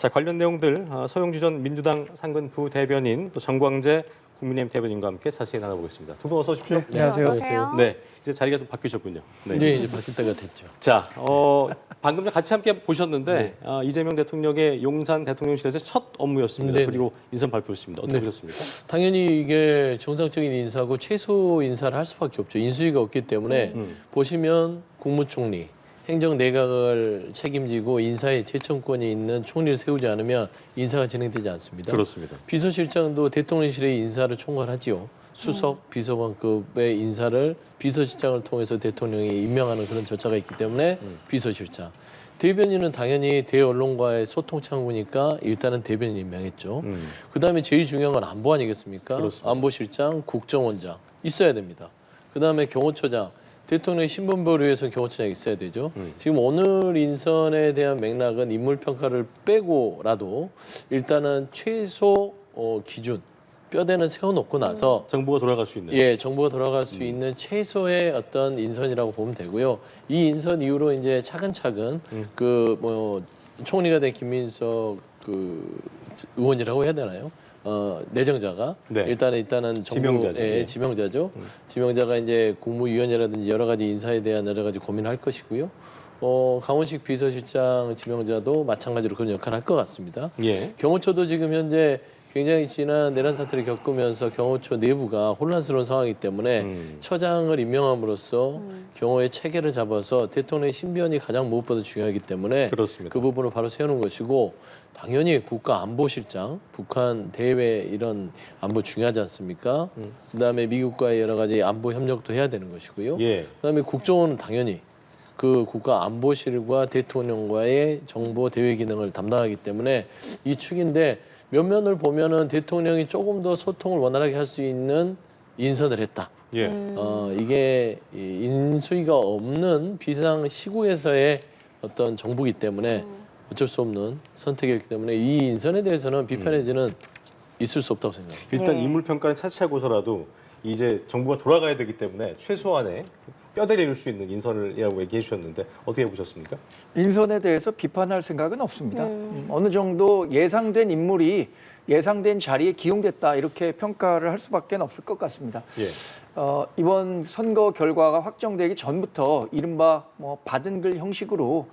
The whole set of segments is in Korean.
자, 관련 내용들 서영주 전 민주당 상근 부대변인 또 정광재 국민의힘 대변인과 함께 자세히 나눠보겠습니다. 두 분 어서 오십시오. 네, 안녕하세요. 네, 이제 자리가 좀 바뀌셨군요. 네, 네, 이제 바뀔 때가 됐죠. 자, 방금 같이 함께 보셨는데 이재명 대통령의 용산 대통령실에서 첫 업무였습니다. 네네. 그리고 인선 발표였습니다. 어떻게 네. 보셨습니까? 당연히 이게 정상적인 인사고 최소 인사를 할 수밖에 없죠. 인수위가 없기 때문에 보시면 국무총리, 행정내각을 책임지고 인사에 제청권이 있는 총리를 세우지 않으면 인사가 진행되지 않습니다. 그렇습니다. 비서실장도 대통령실의 인사를 총괄하지요. 수석, 비서관급의 인사를 비서실장을 통해서 대통령이 임명하는 그런 절차가 있기 때문에 비서실장. 대변인은 당연히 대언론과의 소통 창구니까 일단은 대변인 임명했죠. 그다음에 제일 중요한 건 안보 아니겠습니까? 그렇습니다. 안보실장, 국정원장 있어야 됩니다. 그다음에 경호처장. 대통령의 신분보호를 위해서 경호처장이 있어야 되죠. 지금 오늘 인선에 대한 맥락은 인물평가를 빼고라도 일단은 최소 기준, 뼈대는 세워놓고 나서 정부가 돌아갈 수 있는. 예, 정부가 돌아갈 수 있는 최소의 어떤 인선이라고 보면 되고요. 이 인선 이후로 이제 차근차근 총리가 된 김민석 의원이라고 해야 되나요? 내정자가 네. 일단은 지명자죠. 예. 지명자죠. 지명자가 이제 국무위원이라든지 여러 가지 인사에 대한 여러 가지 고민을 할 것이고요. 강원식 비서실장 지명자도 마찬가지로 그런 역할을 할 것 같습니다. 예. 경호처도 지금 현재 굉장히 지난 내란 사태를 겪으면서 경호처 내부가 혼란스러운 상황이기 때문에 처장을 임명함으로써 경호의 체계를 잡아서 대통령의 신변이 가장 무엇보다 중요하기 때문에 그렇습니다. 그 부분을 바로 세우는 것이고 당연히 국가안보실장, 북한 대외 이런 안보 중요하지 않습니까? 그다음에 미국과의 여러 가지 안보 협력도 해야 되는 것이고요. 예. 그다음에 국정원은 당연히 그 국가안보실과 대통령과의 정보 대외 기능을 담당하기 때문에 이 축인데 면면을 보면은 대통령이 조금 더 소통을 원활하게 할 수 있는 인선을 했다. 예. 이게 인수위가 없는 비상 시국에서의 어떤 정부이기 때문에 어쩔 수 없는 선택이었기 때문에 이 인선에 대해서는 비판의 여지는 있을 수 없다고 생각합니다. 일단 예. 인물 평가는 차치하고서라도 이제 정부가 돌아가야 되기 때문에 최소한의 뼈대를 이룰 수 있는 인선이라고 얘기해 주셨는데 어떻게 보셨습니까? 인선에 대해서 비판할 생각은 없습니다. 어느 정도 예상된 인물이 예상된 자리에 기용됐다 이렇게 평가를 할 수밖에 없을 것 같습니다. 예. 이번 선거 결과가 확정되기 전부터 이른바 받은 글 형식으로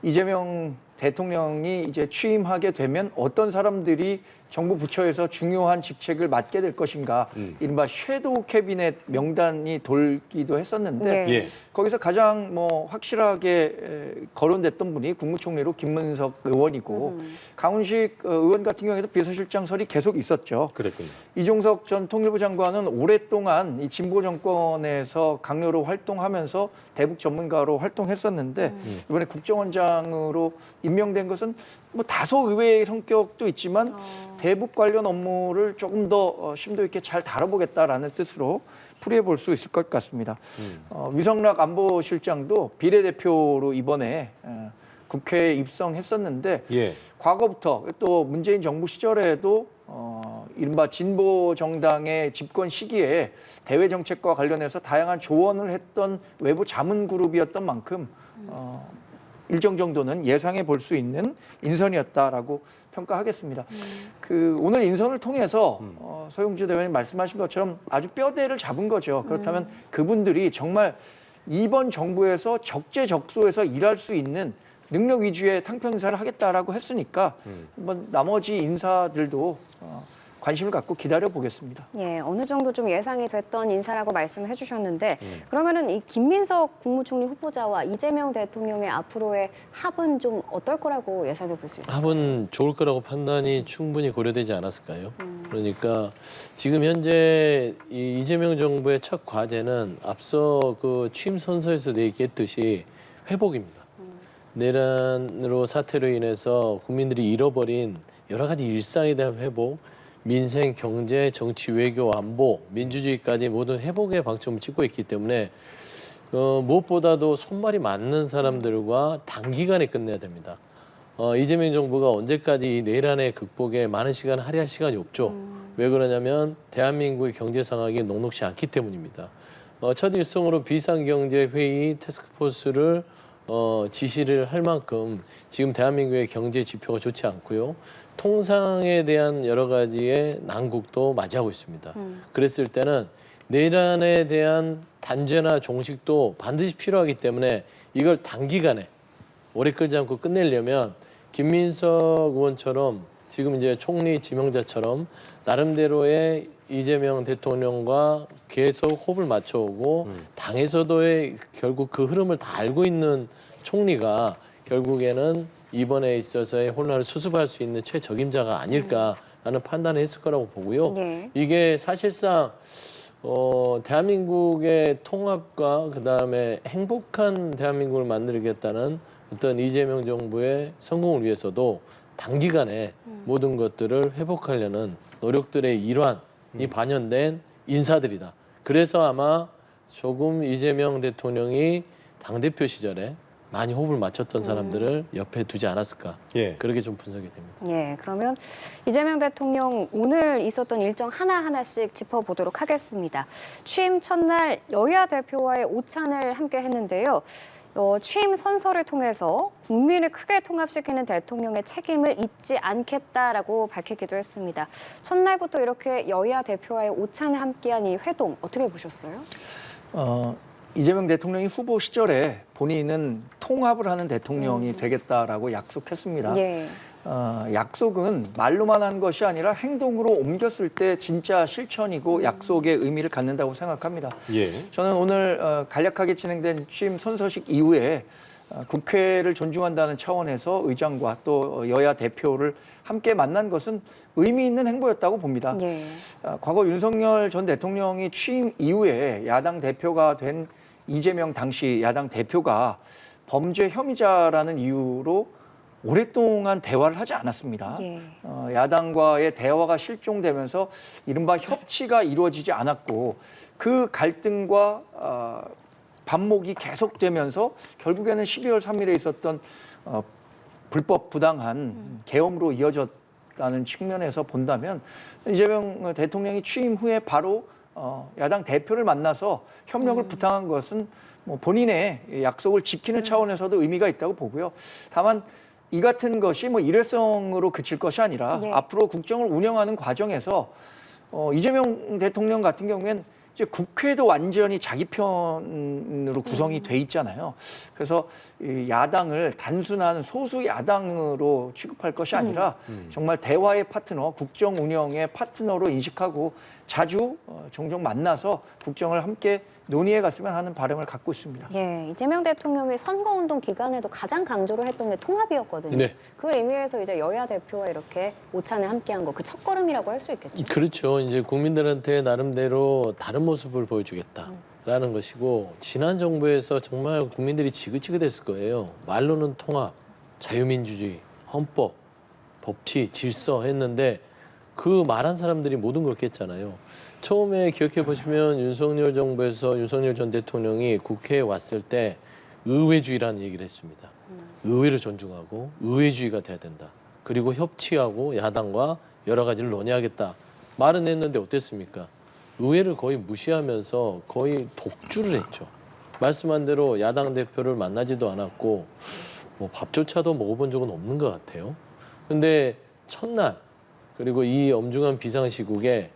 이재명 대통령이 이제 취임하게 되면 어떤 사람들이 정부 부처에서 중요한 직책을 맡게 될 것인가 이른바 섀도우 캐비넷 명단이 돌기도 했었는데 예. 거기서 가장 확실하게 거론됐던 분이 국무총리로 김문석 의원이고 강훈식 의원 같은 경우에도 비서실장설이 계속 있었죠. 그랬군요. 이종석 전 통일부 장관은 오랫동안 이 진보 정권에서 강요로 활동하면서 대북 전문가로 활동했었는데 이번에 국정원장으로 임명된 것은 다소 의외의 성격도 있지만 대북 관련 업무를 조금 더 심도 있게 잘 다뤄보겠다라는 뜻으로 풀이해 볼 수 있을 것 같습니다. 위성락 안보실장도 비례대표로 이번에 국회에 입성했었는데 예. 과거부터 또 문재인 정부 시절에도 이른바 진보 정당의 집권 시기에 대외 정책과 관련해서 다양한 조언을 했던 외부 자문 그룹이었던 만큼 일정 정도는 예상해 볼 수 있는 인선이었다라고 평가하겠습니다. 오늘 인선을 통해서 서영주 대변인 말씀하신 것처럼 아주 뼈대를 잡은 거죠. 그렇다면 그분들이 정말 이번 정부에서 적재적소에서 일할 수 있는 능력 위주의 탕평 인사를 하겠다라고 했으니까 한번 나머지 인사들도 관심을 갖고 기다려 보겠습니다. 예, 어느 정도 좀 예상이 됐던 인사라고 말씀을 해주셨는데 그러면은 이 김민석 국무총리 후보자와 이재명 대통령의 앞으로의 합은 좀 어떨 거라고 예상해 볼 수 있을까요? 합은 좋을 거라고 판단이 충분히 고려되지 않았을까요? 그러니까 지금 현재 이 이재명 정부의 첫 과제는 앞서 그 취임 선서에서 얘기했듯이 회복입니다. 내란으로 사태로 인해서 국민들이 잃어버린 여러 가지 일상에 대한 회복, 민생, 경제, 정치, 외교, 안보, 민주주의까지 모든 회복의 방점을 찍고 있기 때문에 무엇보다도 손발이 맞는 사람들과 단기간에 끝내야 됩니다. 이재명 정부가 언제까지 이 내란의 극복에 많은 시간을 할애할 시간이 없죠. 왜 그러냐면 대한민국의 경제 상황이 녹록지 않기 때문입니다. 첫 일성으로 비상경제회의 태스크포스를 지시를 할 만큼 지금 대한민국의 경제 지표가 좋지 않고요. 통상에 대한 여러 가지의 난국도 맞이하고 있습니다. 그랬을 때는 내란에 대한 단죄나 종식도 반드시 필요하기 때문에 이걸 단기간에 오래 끌지 않고 끝내려면 김민석 의원처럼 지금 이제 총리 지명자처럼 나름대로의 이재명 대통령과 계속 호흡을 맞춰오고 당에서도의 결국 그 흐름을 다 알고 있는 총리가 결국에는 이번에 있어서의 혼란을 수습할 수 있는 최적임자가 아닐까라는 판단을 했을 거라고 보고요. 네. 이게 사실상 대한민국의 통합과 그다음에 행복한 대한민국을 만들겠다는 어떤 이재명 정부의 성공을 위해서도 단기간에 모든 것들을 회복하려는 노력들의 일환이 반영된 인사들이다. 그래서 아마 조금 이재명 대통령이 당대표 시절에 많이 호흡을 맞췄던 사람들을 옆에 두지 않았을까. 예. 그렇게 좀 분석이 됩니다. 예, 그러면 이재명 대통령 오늘 있었던 일정 하나하나씩 짚어보도록 하겠습니다. 취임 첫날 여야 대표와의 오찬을 함께 했는데요. 취임 선서를 통해서 국민을 크게 통합시키는 대통령의 책임을 잊지 않겠다라고 밝히기도 했습니다. 첫날부터 이렇게 여야 대표와의 오찬을 함께한 이 회동 어떻게 보셨어요? 이재명 대통령이 후보 시절에 본인은 통합을 하는 대통령이 되겠다라고 약속했습니다. 예. 약속은 말로만 한 것이 아니라 행동으로 옮겼을 때 진짜 실천이고 약속의 의미를 갖는다고 생각합니다. 예. 저는 오늘 간략하게 진행된 취임 선서식 이후에 국회를 존중한다는 차원에서 의장과 또 여야 대표를 함께 만난 것은 의미 있는 행보였다고 봅니다. 예. 과거 윤석열 전 대통령이 취임 이후에 야당 대표가 된 이재명 당시 야당 대표가 범죄 혐의자라는 이유로 오랫동안 대화를 하지 않았습니다. 예. 야당과의 대화가 실종되면서 이른바 협치가 이루어지지 않았고 그 갈등과 반목이 계속되면서 결국에는 12월 3일에 있었던 불법 부당한 계엄으로 이어졌다는 측면에서 본다면 이재명 대통령이 취임 후에 바로 야당 대표를 만나서 협력을 부탁한 것은 뭐 본인의 약속을 지키는 차원에서도 의미가 있다고 보고요. 다만 이 같은 것이 뭐 일회성으로 그칠 것이 아니라 예. 앞으로 국정을 운영하는 과정에서 이재명 대통령 같은 경우에는 이제 국회도 완전히 자기 편으로 구성이 돼 있잖아요. 그래서 이 야당을 단순한 소수 야당으로 취급할 것이 아니라 정말 대화의 파트너, 국정 운영의 파트너로 인식하고 자주 종종 만나서 국정을 함께 논의해 갔으면 하는 바람을 갖고 있습니다. 예, 이재명 대통령이 선거운동 기간에도 가장 강조를 했던 게 통합이었거든요. 네. 그 의미에서 이제 여야 대표와 이렇게 오찬을 함께한 거 그 첫걸음이라고 할 수 있겠죠. 그렇죠. 이제 국민들한테 나름대로 다른 모습을 보여주겠다라는 것이고 지난 정부에서 정말 국민들이 지긋지긋했을 거예요. 말로는 통합, 자유민주주의, 헌법, 법치, 질서 했는데 그 말한 사람들이 모든 걸 깼잖아요. 처음에 기억해 보시면 윤석열 정부에서 윤석열 전 대통령이 국회에 왔을 때 의회주의라는 얘기를 했습니다. 의회를 존중하고 의회주의가 돼야 된다. 그리고 협치하고 야당과 여러 가지를 논의하겠다. 말은 했는데 어땠습니까? 의회를 거의 무시하면서 거의 독주를 했죠. 말씀한 대로 야당 대표를 만나지도 않았고 뭐 밥조차도 먹어본 적은 없는 것 같아요. 근데 첫날 그리고 이 엄중한 비상시국에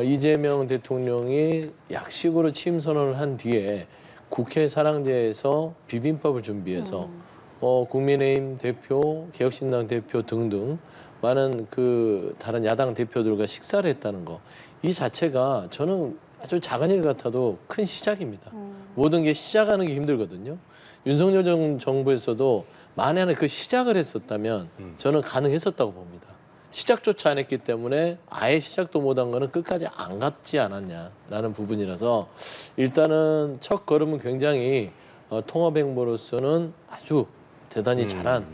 이재명 대통령이 약식으로 취임 선언을 한 뒤에 국회 사랑제에서 비빔밥을 준비해서 국민의힘 대표, 개혁신당 대표 등등 많은 그 다른 야당 대표들과 식사를 했다는 거. 이 자체가 저는 아주 작은 일 같아도 큰 시작입니다. 모든 게 시작하는 게 힘들거든요. 윤석열 정부에서도 만약에 그 시작을 했었다면 저는 가능했었다고 봅니다. 시작조차 안 했기 때문에 아예 시작도 못한 거는 끝까지 안 갔지 않았냐라는 부분이라서 일단은 첫 걸음은 굉장히 통합 행보로서는 아주 대단히 잘한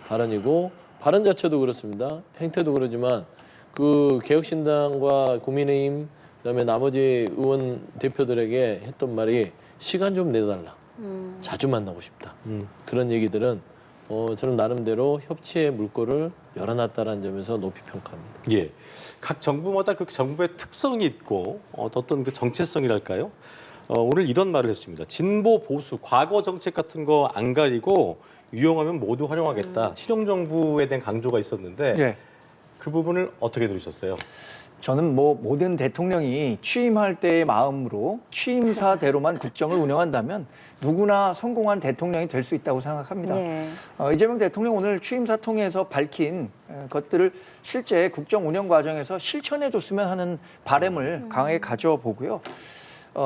발언이고 발언 자체도 그렇습니다. 행태도 그러지만 그 개혁신당과 국민의힘 그다음에 나머지 의원 대표들에게 했던 말이 시간 좀 내달라. 자주 만나고 싶다. 그런 얘기들은 저는 나름대로 협치의 물꼬를 열어놨다는 점에서 높이 평가합니다. 예. 각 정부마다 그 정부의 특성이 있고 어떤 그 정체성이랄까요? 오늘 이런 말을 했습니다. 진보 보수 과거 정책 같은 거 안 가리고 유용하면 모두 활용하겠다. 실용 정부에 대한 강조가 있었는데 예. 그 부분을 어떻게 들으셨어요? 저는 뭐 모든 대통령이 취임할 때의 마음으로 취임사대로만 국정을 운영한다면 누구나 성공한 대통령이 될 수 있다고 생각합니다. 예. 이재명 대통령 오늘 취임사 통해서 밝힌 것들을 실제 국정 운영 과정에서 실천해 줬으면 하는 바람을 강하게 가져보고요.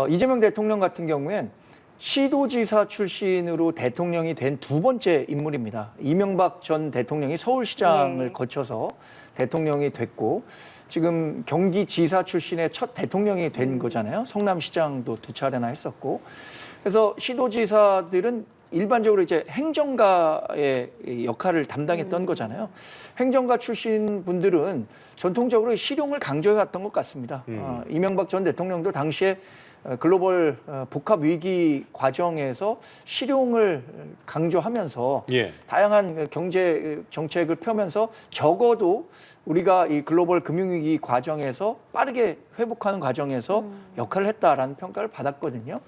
이재명 대통령 같은 경우엔 시도지사 출신으로 대통령이 된 두 번째 인물입니다. 이명박 전 대통령이 서울시장을 네. 거쳐서 대통령이 됐고 지금 경기지사 출신의 첫 대통령이 된 거잖아요. 성남시장도 두 차례나 했었고. 그래서 시도지사들은 일반적으로 이제 행정가의 역할을 담당했던 거잖아요. 행정가 출신 분들은 전통적으로 실용을 강조해 왔던 것 같습니다. 이명박 전 대통령도 당시에 글로벌 복합 위기 과정에서 실용을 강조하면서 예. 다양한 경제 정책을 펴면서 적어도 우리가 이 글로벌 금융위기 과정에서 빠르게 회복하는 과정에서 역할을 했다라는 평가를 받았거든요.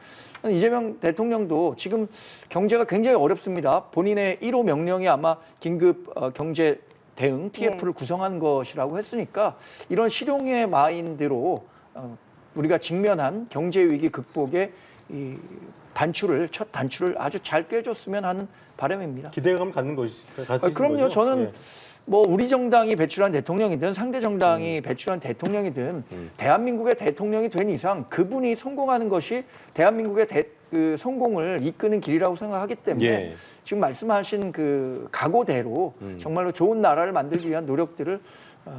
이재명 대통령도 지금 경제가 굉장히 어렵습니다. 본인의 1호 명령이 아마 긴급 경제 대응 TF를 구성한 것이라고 했으니까 이런 실용의 마인드로 우리가 직면한 경제 위기 극복의 이 첫 단추를 아주 잘 꿰줬으면 하는 바람입니다. 기대감을 갖는 것이 그럼요. 거죠? 저는 예. 뭐 우리 정당이 배출한 대통령이든 상대 정당이 배출한 대통령이든 대한민국의 대통령이 된 이상 그분이 성공하는 것이 대한민국의 그 성공을 이끄는 길이라고 생각하기 때문에 예. 지금 말씀하신 그 각오대로 정말로 좋은 나라를 만들기 위한 노력들을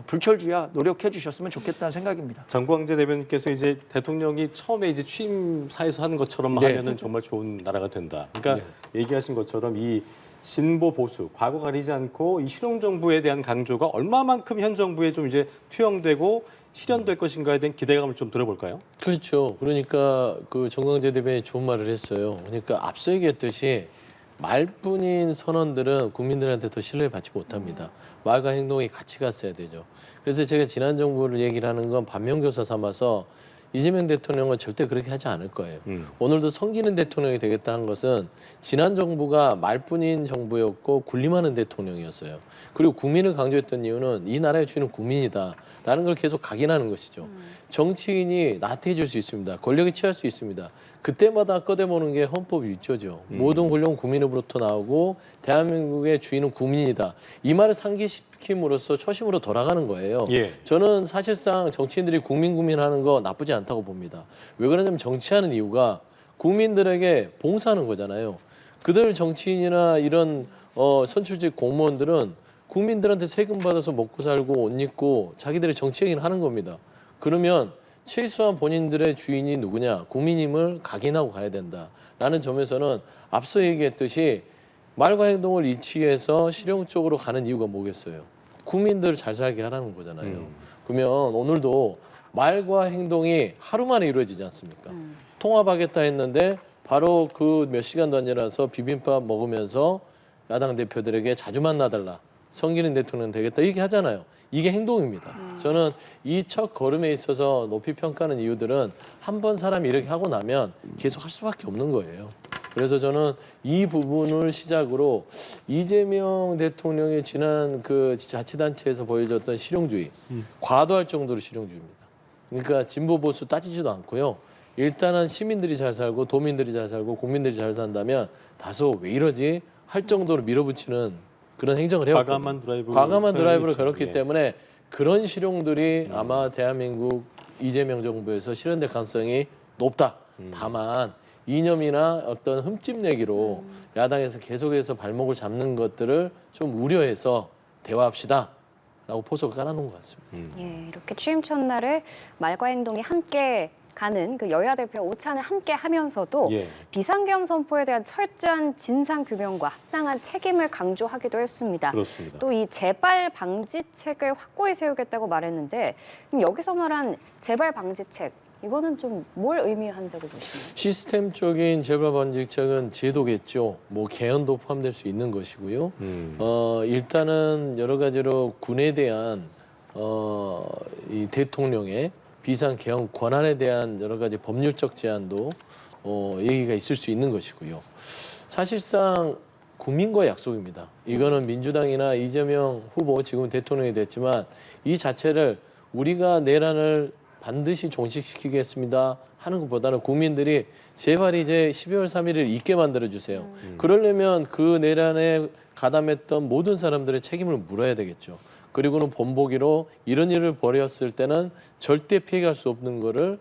불철주야 노력해 주셨으면 좋겠다는 생각입니다. 장광재 대변인께서 이제 대통령이 처음에 이제 취임사에서 하는 것처럼 네. 하면은 정말 좋은 나라가 된다. 그러니까 얘기하신 것처럼 이 진보 보수 과거 가리지 않고 이 실용 정부에 대한 강조가 얼마만큼 현 정부에 좀 이제 투영되고 실현될 것인가에 대한 기대감을 좀 들어볼까요? 그렇죠. 그러니까 그 정광재 대변인이 좋은 말을 했어요. 그러니까 앞서 얘기했듯이 말뿐인 선언들은 국민들한테 더 신뢰를 받지 못합니다. 말과 행동이 같이 갔어야 되죠. 그래서 제가 지난 정부를 얘기를 하는 건 반면교사 삼아서 이재명 대통령은 절대 그렇게 하지 않을 거예요. 오늘도 성기는 대통령이 되겠다 한 것은 지난 정부가 말뿐인 정부였고 군림하는 대통령이었어요. 그리고 국민을 강조했던 이유는 이 나라의 주인은 국민이다라는 걸 계속 각인하는 것이죠. 정치인이 나태해질 수 있습니다. 권력에 취할 수 있습니다. 그때마다 꺼내보는 게 헌법 1조죠. 모든 권력은 국민으로부터 나오고 대한민국의 주인은 국민이다. 이 말을 상기시킴으로써 초심으로 돌아가는 거예요. 예. 저는 사실상 정치인들이 국민 하는 거 나쁘지 않다고 봅니다. 왜 그러냐면 정치하는 이유가 국민들에게 봉사하는 거잖아요. 그들 정치인이나 이런 선출직 공무원들은 국민들한테 세금 받아서 먹고 살고 옷 입고 자기들의 정치 얘기를 하는 겁니다. 그러면 최소한 본인들의 주인이 누구냐, 국민임을 각인하고 가야 된다라는 점에서는 앞서 얘기했듯이 말과 행동을 이치해서 실용적으로 가는 이유가 뭐겠어요? 국민들 잘 살게 하라는 거잖아요. 그러면 오늘도 말과 행동이 하루 만에 이루어지지 않습니까? 통합하겠다 했는데 바로 그 몇 시간도 안 지나서 비빔밥 먹으면서 야당 대표들에게 자주 만나달라. 성기는 대통령 되겠다. 이렇게 하잖아요. 이게 행동입니다. 저는 이 첫 걸음에 있어서 높이 평가하는 이유들은 한 번 사람이 이렇게 하고 나면 계속 할 수밖에 없는 거예요. 그래서 저는 이 부분을 시작으로 이재명 대통령의 지난 그 자치단체에서 보여줬던 실용주의, 과도할 정도로 실용주의입니다. 그러니까 진보 보수 따지지도 않고요. 일단은 시민들이 잘 살고 도민들이 잘 살고 국민들이 잘 산다면 다소 왜 이러지 할 정도로 밀어붙이는 그런 행정을 해왔거든요. 과감한 드라이브를 걸었기 예. 때문에 그런 실용들이 아마 대한민국 이재명 정부에서 실현될 가능성이 높다. 다만 이념이나 어떤 흠집내기로 야당에서 계속해서 발목을 잡는 것들을 좀 우려해서 대화합시다. 라고 포석을 깔아놓은 것 같습니다. 예, 이렇게 취임 첫날에 말과 행동이 함께 가는 그 여야 대표 오찬을 함께 하면서도 예. 비상계엄 선포에 대한 철저한 진상 규명과 합당한 책임을 강조하기도 했습니다. 그렇습니다. 또 이 재발 방지책을 확고히 세우겠다고 말했는데 그럼 여기서 말한 재발 방지책 이거는 좀 뭘 의미한다고 보시나요? 시스템적인 재발 방지책은 제도겠죠. 뭐 개헌도 포함될 수 있는 것이고요. 일단은 여러 가지로 군에 대한 이 대통령의 비상 개헌 권한에 대한 여러 가지 법률적 제한도 얘기가 있을 수 있는 것이고요. 사실상 국민과의 약속입니다. 이거는 민주당이나 이재명 후보 지금 대통령이 됐지만 이 자체를 우리가 내란을 반드시 종식시키겠습니다 하는 것보다는 국민들이 제발 이제 12월 3일을 잊게 만들어 주세요. 그러려면 그 내란에 가담했던 모든 사람들의 책임을 물어야 되겠죠. 그리고는 본보기로 이런 일을 벌였을 때는 절대 피해갈 수 없는 거를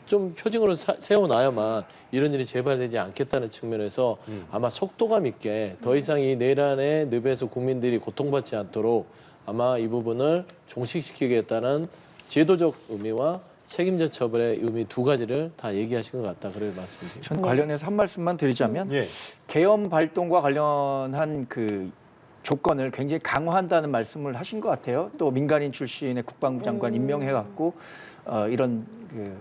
좀 표징으로 세워놔야만 이런 일이 재발되지 않겠다는 측면에서 아마 속도감 있게 더 이상 이 내란의 늪에서 국민들이 고통받지 않도록 아마 이 부분을 종식시키겠다는 제도적 의미와 책임자 처벌의 의미 두 가지를 다 얘기하신 것 같다. 그럴 말씀이죠. 전 관련해서 한 말씀만 드리자면 예. 계엄 발동과 관련한 그 조건을 굉장히 강화한다는 말씀을 하신 것 같아요. 또 민간인 출신의 국방부 장관 임명해갖고 이런 그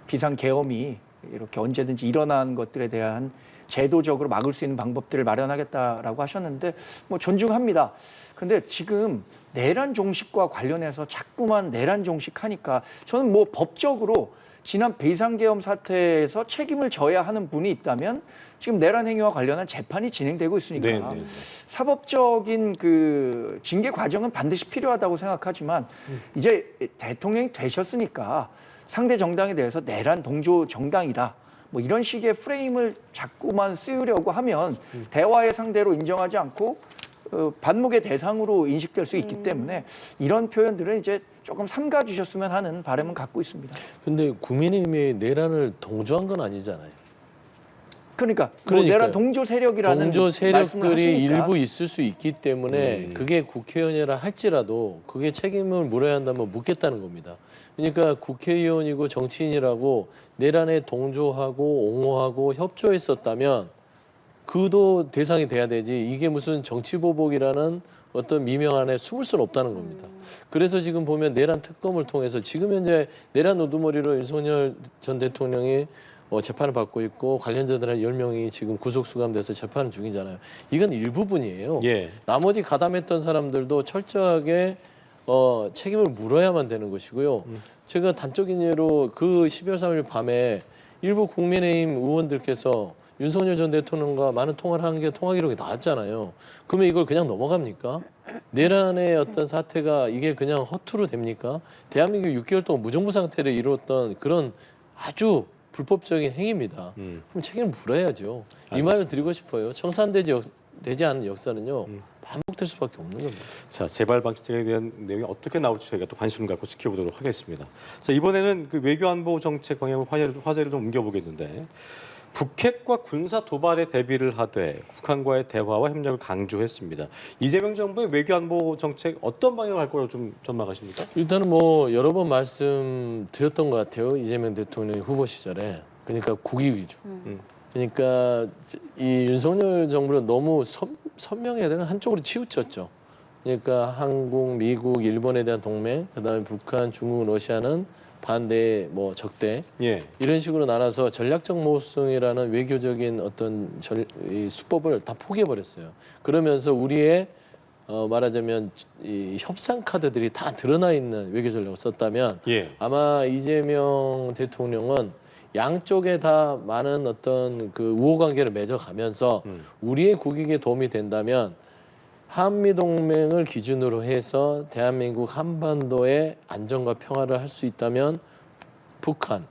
비상 계엄이 이렇게 언제든지 일어나는 것들에 대한 제도적으로 막을 수 있는 방법들을 마련하겠다라고 하셨는데 뭐 존중합니다. 근데 지금 내란 종식과 관련해서 자꾸만 내란 종식하니까 저는 뭐 법적으로 지난 비상계엄 사태에서 책임을 져야 하는 분이 있다면 지금 내란 행위와 관련한 재판이 진행되고 있으니까 네, 네, 네. 사법적인 그 징계 과정은 반드시 필요하다고 생각하지만 이제 대통령이 되셨으니까 상대 정당에 대해서 내란 동조 정당이다. 뭐 이런 식의 프레임을 자꾸만 씌우려고 하면 대화의 상대로 인정하지 않고 반목의 대상으로 인식될 수 있기 때문에 이런 표현들은 이제 조금 삼가 주셨으면 하는 바람은 갖고 있습니다. 근데 국민의힘이 내란을 동조한 건 아니잖아요. 그러니까 뭐 그러니까요. 내란 동조 세력이라는 동조 말씀을 세력들이 하시니까 일부 있을 수 있기 때문에 그게 국회의원이라 할지라도 그게 책임을 물어야 한다면 묻겠다는 겁니다. 그러니까 국회의원이고 정치인이라고 내란에 동조하고 옹호하고 협조했었다면 그도 대상이 돼야 되지. 이게 무슨 정치보복이라는 어떤 미명 안에 숨을 수는 없다는 겁니다. 그래서 지금 보면 내란 특검을 통해서 지금 현재 내란 우두머리로 윤석열 전 대통령이 재판을 받고 있고 관련자들 10명이 지금 구속 수감돼서 재판 중이잖아요. 이건 일부분이에요. 예. 나머지 가담했던 사람들도 철저하게 책임을 물어야만 되는 것이고요. 제가 단적인 예로 그 12월 3일 밤에 일부 국민의힘 의원들께서 윤석열 전 대통령과 많은 통화를 한 게 통화 기록이 나왔잖아요. 그러면 이걸 그냥 넘어갑니까? 내란의 어떤 사태가 이게 그냥 허투루 됩니까? 대한민국 6개월 동안 무정부 상태를 이루었던 그런 아주 불법적인 행위입니다. 그럼 책임을 물어야죠. 이 말을 드리고 싶어요. 청산되지 않은 역사는요. 반복될 수밖에 없는 겁니다. 자, 재발 방지책에 대한 내용이 어떻게 나올지 저희가 또 관심을 갖고 지켜보도록 하겠습니다. 자, 이번에는 그 외교안보 정책 방향 화제를 좀 옮겨보겠는데 북핵과 군사 도발에 대비를 하되 북한과의 대화와 협력을 강조했습니다. 이재명 정부의 외교안보 정책 어떤 방향을 할 거라고 좀 전망하십니까? 일단은 뭐 여러 번 말씀드렸던 것 같아요. 이재명 대통령 후보 시절에. 그러니까 국위 위주. 그러니까 이 윤석열 정부는 너무 선명해야 되는 한쪽으로 치우쳤죠. 그러니까 한국, 미국, 일본에 대한 동맹, 그다음에 북한, 중국, 러시아는 반대, 뭐 적대 예. 이런 식으로 나눠서 전략적 모호성이라는 외교적인 어떤 이 수법을 다 포기해 버렸어요. 그러면서 우리의 말하자면 이 협상 카드들이 다 드러나 있는 외교 전략을 썼다면 예. 아마 이재명 대통령은 양쪽에 다 많은 어떤 그 우호 관계를 맺어가면서 우리의 국익에 도움이 된다면 한미 동맹을 기준으로 해서 대한민국 한반도의 안정과 평화를 할 수 있다면 북한,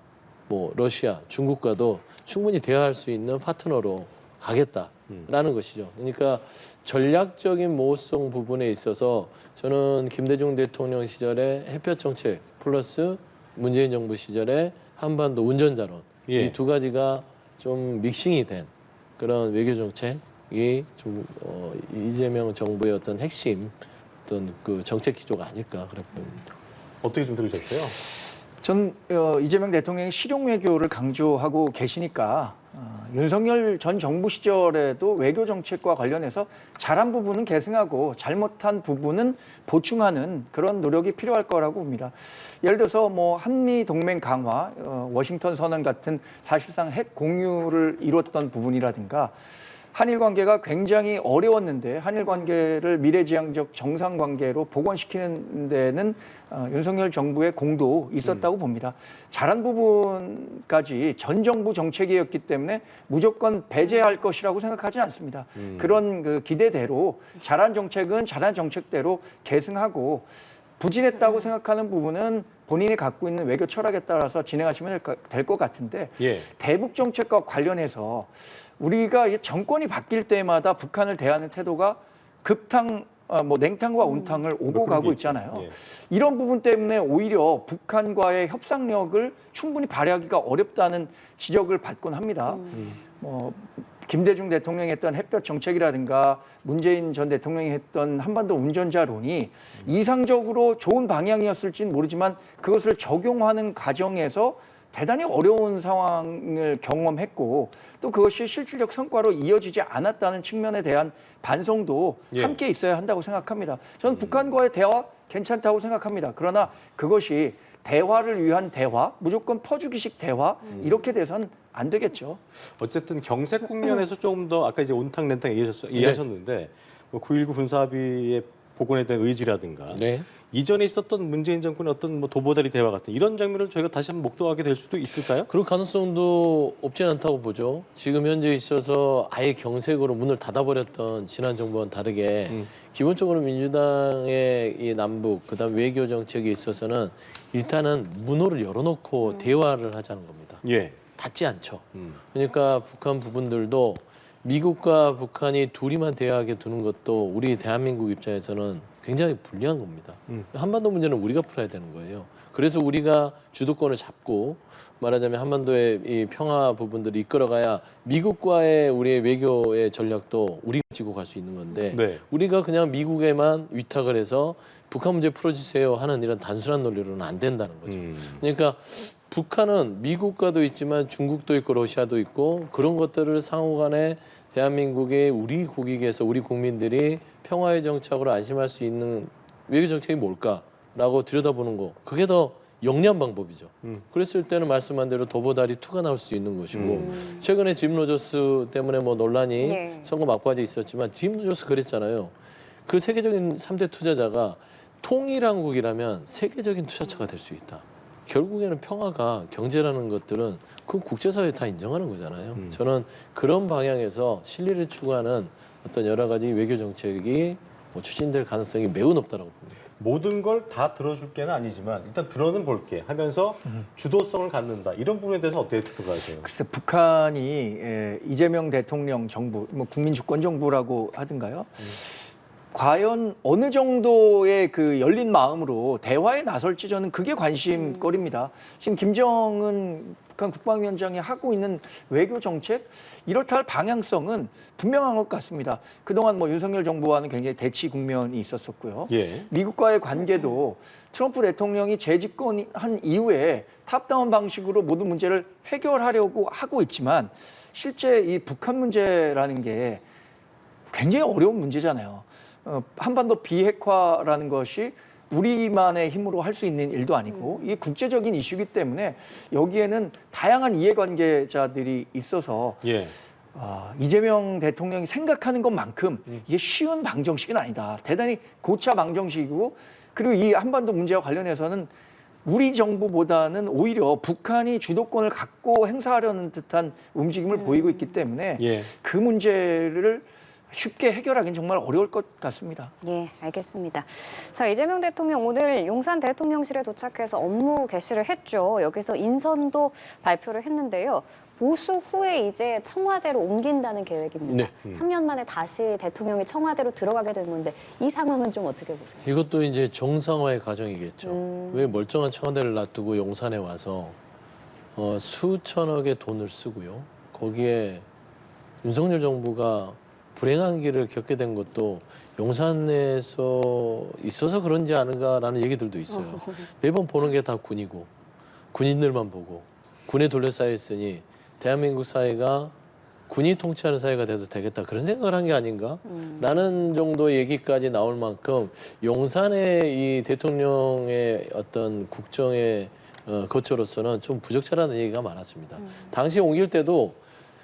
뭐 러시아, 중국과도 충분히 대화할 수 있는 파트너로 가겠다라는 것이죠. 그러니까 전략적인 모호성 부분에 있어서 저는 김대중 대통령 시절에 햇볕 정책 플러스 문재인 정부 시절에 한반도 운전자론 예. 이 두 가지가 좀 믹싱이 된 그런 외교 정책이 좀 이재명 정부의 어떤 핵심 어떤 그 정책 기조가 아닐까 그렇게 봅니다. 어떻게 좀 들으셨어요? 전 이재명 대통령이 실용 외교를 강조하고 계시니까 윤석열 전 정부 시절에도 외교 정책과 관련해서 잘한 부분은 계승하고 잘못한 부분은 보충하는 그런 노력이 필요할 거라고 봅니다. 예를 들어서 뭐 한미 동맹 강화, 워싱턴 선언 같은 사실상 핵 공유를 이뤘던 부분이라든가 한일 관계가 굉장히 어려웠는데 한일 관계를 미래지향적 정상 관계로 복원시키는 데는 윤석열 정부의 공도 있었다고 봅니다. 잘한 부분까지 전 정부 정책이었기 때문에 무조건 배제할 것이라고 생각하지 않습니다. 그런 그 기대대로 잘한 정책은 잘한 정책대로 계승하고 부진했다고 생각하는 부분은 본인이 갖고 있는 외교 철학에 따라서 진행하시면 될 것 같은데 예. 대북 정책과 관련해서 우리가 이 정권이 바뀔 때마다 북한을 대하는 태도가 냉탕과 온탕을 오고 그런 가고 게 있잖아요. 있죠. 예. 이런 부분 때문에 오히려 북한과의 협상력을 충분히 발휘하기가 어렵다는 지적을 받곤 합니다. 김대중 대통령이 했던 햇볕 정책이라든가 문재인 전 대통령이 했던 한반도 운전자론이 이상적으로 좋은 방향이었을지는 모르지만 그것을 적용하는 과정에서 대단히 어려운 상황을 경험했고 또 그것이 실질적 성과로 이어지지 않았다는 측면에 대한 반성도 예. 함께 있어야 한다고 생각합니다. 저는 북한과의 대화 괜찮다고 생각합니다. 그러나 그것이 대화를 위한 대화, 무조건 퍼주기식 대화 이렇게 돼선 안 되겠죠. 어쨌든 경색 국면에서 조금 더 아까 이제 온탕냉탕 얘기하셨는데 뭐 9.19 군사합의의 복원에 대한 의지라든가 네. 이전에 있었던 문재인 정권의 어떤 뭐 도보다리 대화 같은 이런 장면을 저희가 다시 한번 목도하게 될 수도 있을까요? 그럴 가능성도 없진 않다고 보죠. 지금 현재 있어서 아예 경색으로 문을 닫아버렸던 지난 정부와는 다르게 기본적으로 민주당의 이 남북 그다음 외교 정책에 있어서는 일단은 문호를 열어놓고 대화를 하자는 겁니다. 예. 닫지 않죠. 그러니까 북한 부분들도 미국과 북한이 둘이만 대화하게 두는 것도 우리 대한민국 입장에서는 굉장히 불리한 겁니다. 한반도 문제는 우리가 풀어야 되는 거예요. 그래서 우리가 주도권을 잡고 말하자면 한반도의 이 평화 부분들을 이끌어가야 미국과의 우리의 외교의 전략도 우리가 지고 갈 수 있는 건데 네. 우리가 그냥 미국에만 위탁을 해서 북한 문제 풀어주세요 하는 이런 단순한 논리로는 안 된다는 거죠. 그러니까 북한은 미국과도 있지만 중국도 있고 러시아도 있고 그런 것들을 상호간에 대한민국의 우리 국익에서 우리 국민들이 평화의 정착으로 안심할 수 있는 외교 정책이 뭘까라고 들여다보는 거 그게 더 영리한 방법이죠. 그랬을 때는 말씀한 대로 도보다리 2가 나올 수 있는 것이고 최근에 짐 로저스 때문에 뭐 논란이 네. 선거 막바지에 있었지만 짐 로저스 그랬잖아요. 그 세계적인 3대 투자자가 통일한국이라면 세계적인 투자처가 될 수 있다. 결국에는 평화가 경제라는 것들은 그 국제사회에 다 인정하는 거잖아요. 저는 그런 방향에서 실리를 추구하는 어떤 여러 가지 외교 정책이 뭐 추진될 가능성이 매우 높다고 봅니다. 모든 걸 다 들어줄 게는 아니지만 일단 들어는 볼게 하면서 주도성을 갖는다. 이런 부분에 대해서 어떻게 평가하세요? 글쎄 북한이 이재명 대통령 정부, 뭐 국민 주권 정부라고 하든가요. 과연 어느 정도의 그 열린 마음으로 대화에 나설지 저는 그게 관심거리입니다. 지금 김정은 북한 국방위원장이 하고 있는 외교 정책 이렇다 할 방향성은 분명한 것 같습니다. 그동안 뭐 윤석열 정부와는 굉장히 대치 국면이 있었었고요. 예. 미국과의 관계도 트럼프 대통령이 재집권한 이후에 탑다운 방식으로 모든 문제를 해결하려고 하고 있지만 실제 이 북한 문제라는 게 굉장히 어려운 문제잖아요. 한반도 비핵화라는 것이 우리만의 힘으로 할 수 있는 일도 아니고 이게 국제적인 이슈이기 때문에 여기에는 다양한 이해관계자들이 있어서 예. 이재명 대통령이 생각하는 것만큼 이게 쉬운 방정식은 아니다. 대단히 고차 방정식이고 그리고 이 한반도 문제와 관련해서는 우리 정부보다는 오히려 북한이 주도권을 갖고 행사하려는 듯한 움직임을 보이고 있기 때문에 예. 그 문제를 쉽게 해결하기는 정말 어려울 것 같습니다. 예, 알겠습니다. 자, 이재명 대통령 오늘 용산 대통령실에 도착해서 업무 개시를 했죠. 여기서 인선도 발표를 했는데요. 보수 후에 이제 청와대로 옮긴다는 계획입니다. 네. 3년 만에 다시 대통령이 청와대로 들어가게 된 건데 이 상황은 좀 어떻게 보세요? 이것도 이제 정상화의 과정이겠죠. 왜 멀쩡한 청와대를 놔두고 용산에 와서 수천억의 돈을 쓰고요. 거기에 윤석열 정부가 불행한 길을 겪게 된 것도 용산에서 있어서 그런지 아닌가라는 얘기들도 있어요. 매번 보는 게 다 군이고 군인들만 보고 군에 둘러싸여 있으니 대한민국 사회가 군이 통치하는 사회가 돼도 되겠다 그런 생각을 한 게 아닌가? 라는 정도의 얘기까지 나올 만큼 용산의 이 대통령의 어떤 국정의 거처로서는 좀 부적절한 얘기가 많았습니다. 당시 옮길 때도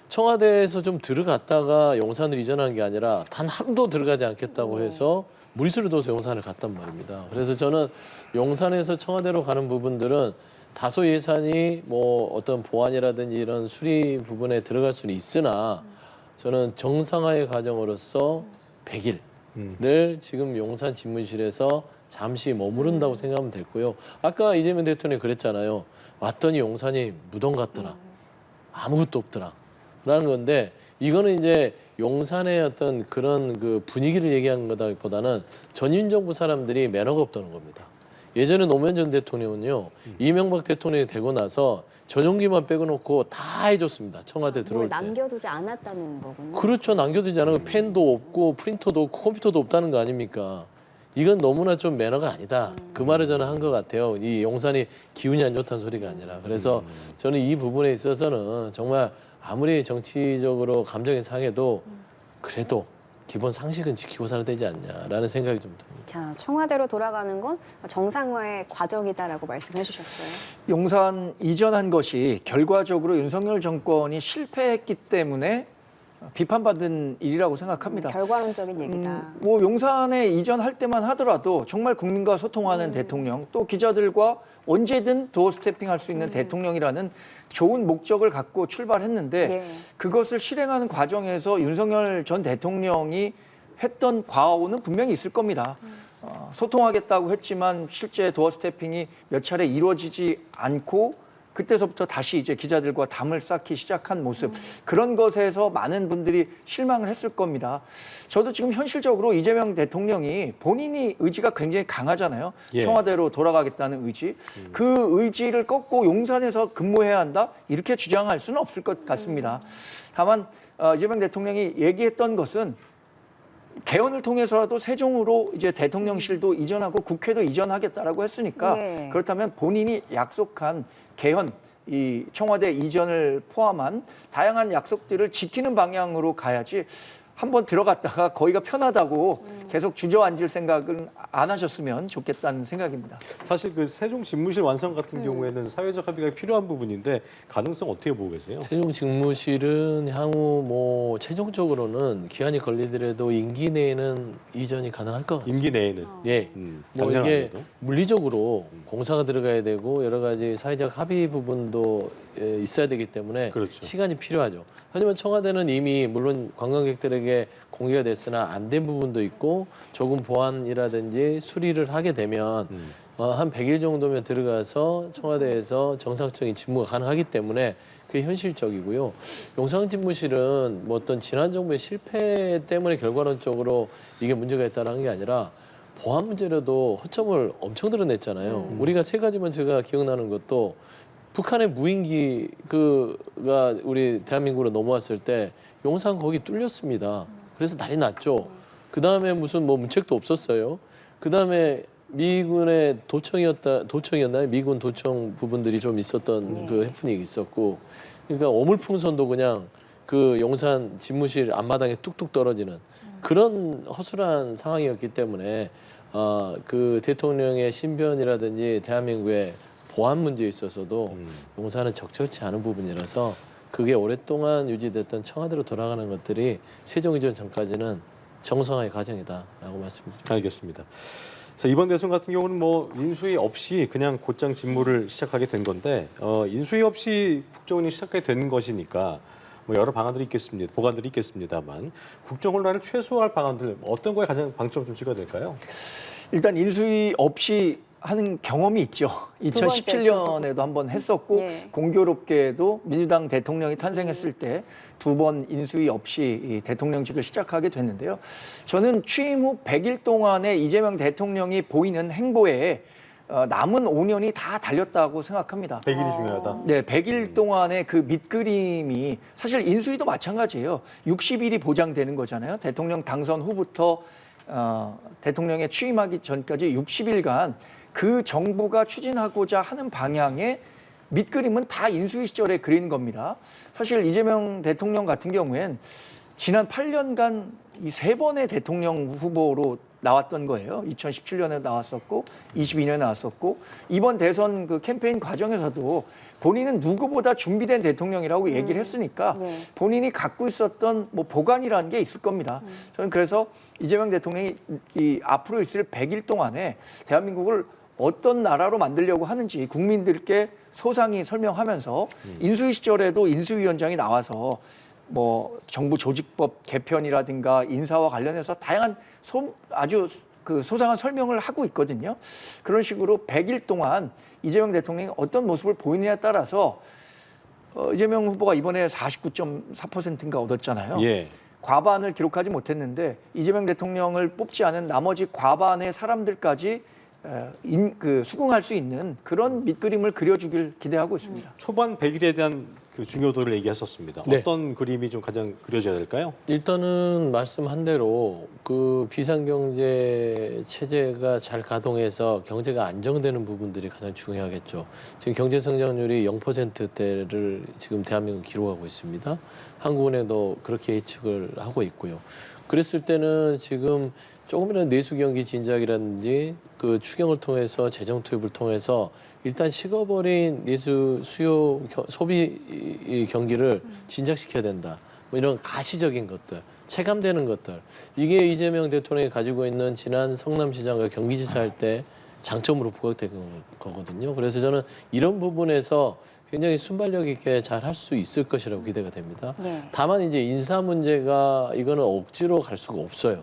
청와대에서 좀 들어갔다가 용산을 이전한 게 아니라 단 하루도 들어가지 않겠다고 해서 무리수를 둬서 용산을 갔단 말입니다. 그래서 저는 용산에서 청와대로 가는 부분들은 다소 예산이 뭐 어떤 보안이라든지 이런 수리 부분에 들어갈 수는 있으나 저는 정상화의 과정으로서 100일을 지금 용산 집무실에서 잠시 머무른다고 생각하면 됐고요. 아까 이재명 대통령이 그랬잖아요. 왔더니 용산이 무덤 같더라. 아무것도 없더라. 라는 건데 이거는 이제 용산의 어떤 그런 그 분위기를 얘기한 거다보다는 전임 정부 사람들이 매너가 없다는 겁니다. 예전에 노무현 전 대통령은요. 이명박 대통령이 되고 나서 전용기만 빼고놓고 다 해줬습니다. 청와대 들어올 때. 남겨두지 않았다는 거군요. 그렇죠. 남겨두지 않은 거 펜도 없고 프린터도 없고 컴퓨터도 없다는 거 아닙니까? 이건 너무나 좀 매너가 아니다. 그 말을 저는 한 것 같아요. 이 용산이 기운이 안 좋다는 소리가 아니라. 그래서 저는 이 부분에 있어서는 정말 아무리 정치적으로 감정이 상해도 그래도 기본 상식은 지키고 살아야 되지 않냐라는 생각이 좀 듭니다. 자, 청와대로 돌아가는 건 정상화의 과정이다라고 말씀해 주셨어요. 용산 이전한 것이 결과적으로 윤석열 정권이 실패했기 때문에 비판받은 일이라고 생각합니다. 결과론적인 얘기다. 뭐 용산에 이전할 때만 하더라도 정말 국민과 소통하는 대통령, 또 기자들과 언제든 도어 스태핑할 수 있는 대통령이라는 좋은 목적을 갖고 출발했는데 예. 그것을 실행하는 과정에서 윤석열 전 대통령이 했던 과오는 분명히 있을 겁니다. 소통하겠다고 했지만 실제 도어 스태핑이 몇 차례 이루어지지 않고 그때서부터 다시 이제 기자들과 담을 쌓기 시작한 모습, 그런 것에서 많은 분들이 실망을 했을 겁니다. 저도 지금 현실적으로 이재명 대통령이 본인이 의지가 굉장히 강하잖아요. 예. 청와대로 돌아가겠다는 의지. 그 의지를 꺾고 용산에서 근무해야 한다? 이렇게 주장할 수는 없을 것 같습니다. 다만 이재명 대통령이 얘기했던 것은 개헌을 통해서라도 세종으로 이제 대통령실도 이전하고 국회도 이전하겠다라고 했으니까 네. 그렇다면 본인이 약속한 개헌, 이 청와대 이전을 포함한 다양한 약속들을 지키는 방향으로 가야지 한번 들어갔다가 거기가 편하다고 계속 주저앉을 생각은 안 하셨으면 좋겠다는 생각입니다. 사실 그 세종 집무실 완성 같은 경우에는 사회적 합의가 필요한 부분인데 가능성 어떻게 보고 계세요? 세종 집무실은 향후 뭐 최종적으로는 기한이 걸리더라도 임기 내에는 이전이 가능할 것 같습니다. 임기 내에는. 예. 뭐 당장 이게 아니어도. 물리적으로 공사가 들어가야 되고 여러 가지 사회적 합의 부분도 있어야 되기 때문에 그렇죠. 시간이 필요하죠. 하지만 청와대는 이미 물론 관광객들에게 공개가 됐으나 안 된 부분도 있고 조금 보완이라든지 수리를 하게 되면 한 100일 정도면 들어가서 청와대에서 정상적인 직무가 가능하기 때문에 그게 현실적이고요. 용산 집무실은 뭐 어떤 지난 정부의 실패 때문에 결과론적으로 이게 문제가 있다는 게 아니라 보안 문제로도 허점을 엄청 드러냈잖아요. 우리가 세 가지만 제가 기억나는 것도 북한의 무인기가 우리 대한민국으로 넘어왔을 때 용산 거기 뚫렸습니다. 그래서 난리 났죠. 그 다음에 무슨 뭐 문책도 없었어요. 그 다음에 미군의 도청이었나요? 미군 도청 부분들이 좀 있었던 그 해프닝이 있었고, 그러니까 어물풍선도 그냥 그 용산 집무실 앞마당에 뚝뚝 떨어지는 그런 허술한 상황이었기 때문에 그 대통령의 신변이라든지 대한민국의 보안 문제에 있어서도 용산은 적절치 않은 부분이라서 그게 오랫동안 유지됐던 청와대로 돌아가는 것들이 세종 이전 전까지는 정상화의 과정이다라고 말씀드립니다. 알겠습니다. 자, 이번 대선 같은 경우는 뭐 인수위 없이 그냥 곧장 직무를 시작하게 된 건데 인수위 없이 국정원이 시작하게 된 것이니까 뭐 여러 방안들이 있겠습니다. 보관들이 있겠습니다만 국정 혼란을 최소화할 방안들 어떤 거에 가장 방점을 좀 찍어야 될까요? 일단 인수위 없이 하는 경험이 있죠. 2017년에도 한번 했었고 예. 공교롭게도 민주당 대통령이 탄생했을 때 두 번 인수위 없이 이 대통령직을 시작하게 됐는데요. 저는 취임 후 100일 동안에 이재명 대통령이 보이는 행보에 남은 5년이 다 달렸다고 생각합니다. 100일이 중요하다. 네, 100일 동안의 그 밑그림이 사실 인수위도 마찬가지예요. 60일이 보장되는 거잖아요. 대통령 당선 후부터 대통령에 취임하기 전까지 60일간 그 정부가 추진하고자 하는 방향의 밑그림은 다 인수위 시절에 그린 겁니다. 사실 이재명 대통령 같은 경우엔 지난 8년간 이 3번의 대통령 후보로 나왔던 거예요. 2017년에 나왔었고 22년에 나왔었고 이번 대선 그 캠페인 과정에서도 본인은 누구보다 준비된 대통령이라고 얘기를 했으니까 네. 본인이 갖고 있었던 뭐 보관이라는 게 있을 겁니다. 저는 그래서 이재명 대통령이 이 앞으로 있을 100일 동안에 대한민국을 어떤 나라로 만들려고 하는지 국민들께 소상히 설명하면서 인수위 시절에도 인수위원장이 나와서 뭐 정부 조직법 개편이라든가 인사와 관련해서 다양한 아주 그 소상한 설명을 하고 있거든요. 그런 식으로 100일 동안 이재명 대통령이 어떤 모습을 보이느냐에 따라서 이재명 후보가 이번에 49.4%인가 얻었잖아요. 예. 과반을 기록하지 못했는데 이재명 대통령을 뽑지 않은 나머지 과반의 사람들까지 수긍할 수 있는 그런 밑그림을 그려주길 기대하고 있습니다. 초반 100일에 대한 그 중요도를 얘기하셨습니다. 네. 어떤 그림이 좀 가장 그려져야 될까요? 일단은 말씀한 대로 그 비상경제 체제가 잘 가동해서 경제가 안정되는 부분들이 가장 중요하겠죠. 지금 경제 성장률이 0%대를 지금 대한민국 기록하고 있습니다. 한국은행도 그렇게 예측을 하고 있고요. 그랬을 때는 지금 조금이라도 내수 경기 진작이라든지 그 추경을 통해서 재정 투입을 통해서 일단 식어버린 내수 수요 소비 경기를 진작시켜야 된다. 뭐 이런 가시적인 것들, 체감되는 것들. 이게 이재명 대통령이 가지고 있는 지난 성남시장과 경기지사 할 때 장점으로 부각된 거거든요. 그래서 저는 이런 부분에서 굉장히 순발력 있게 잘 할 수 있을 것이라고 기대가 됩니다. 네. 다만 이제 인사 문제가 이거는 억지로 갈 수가 없어요.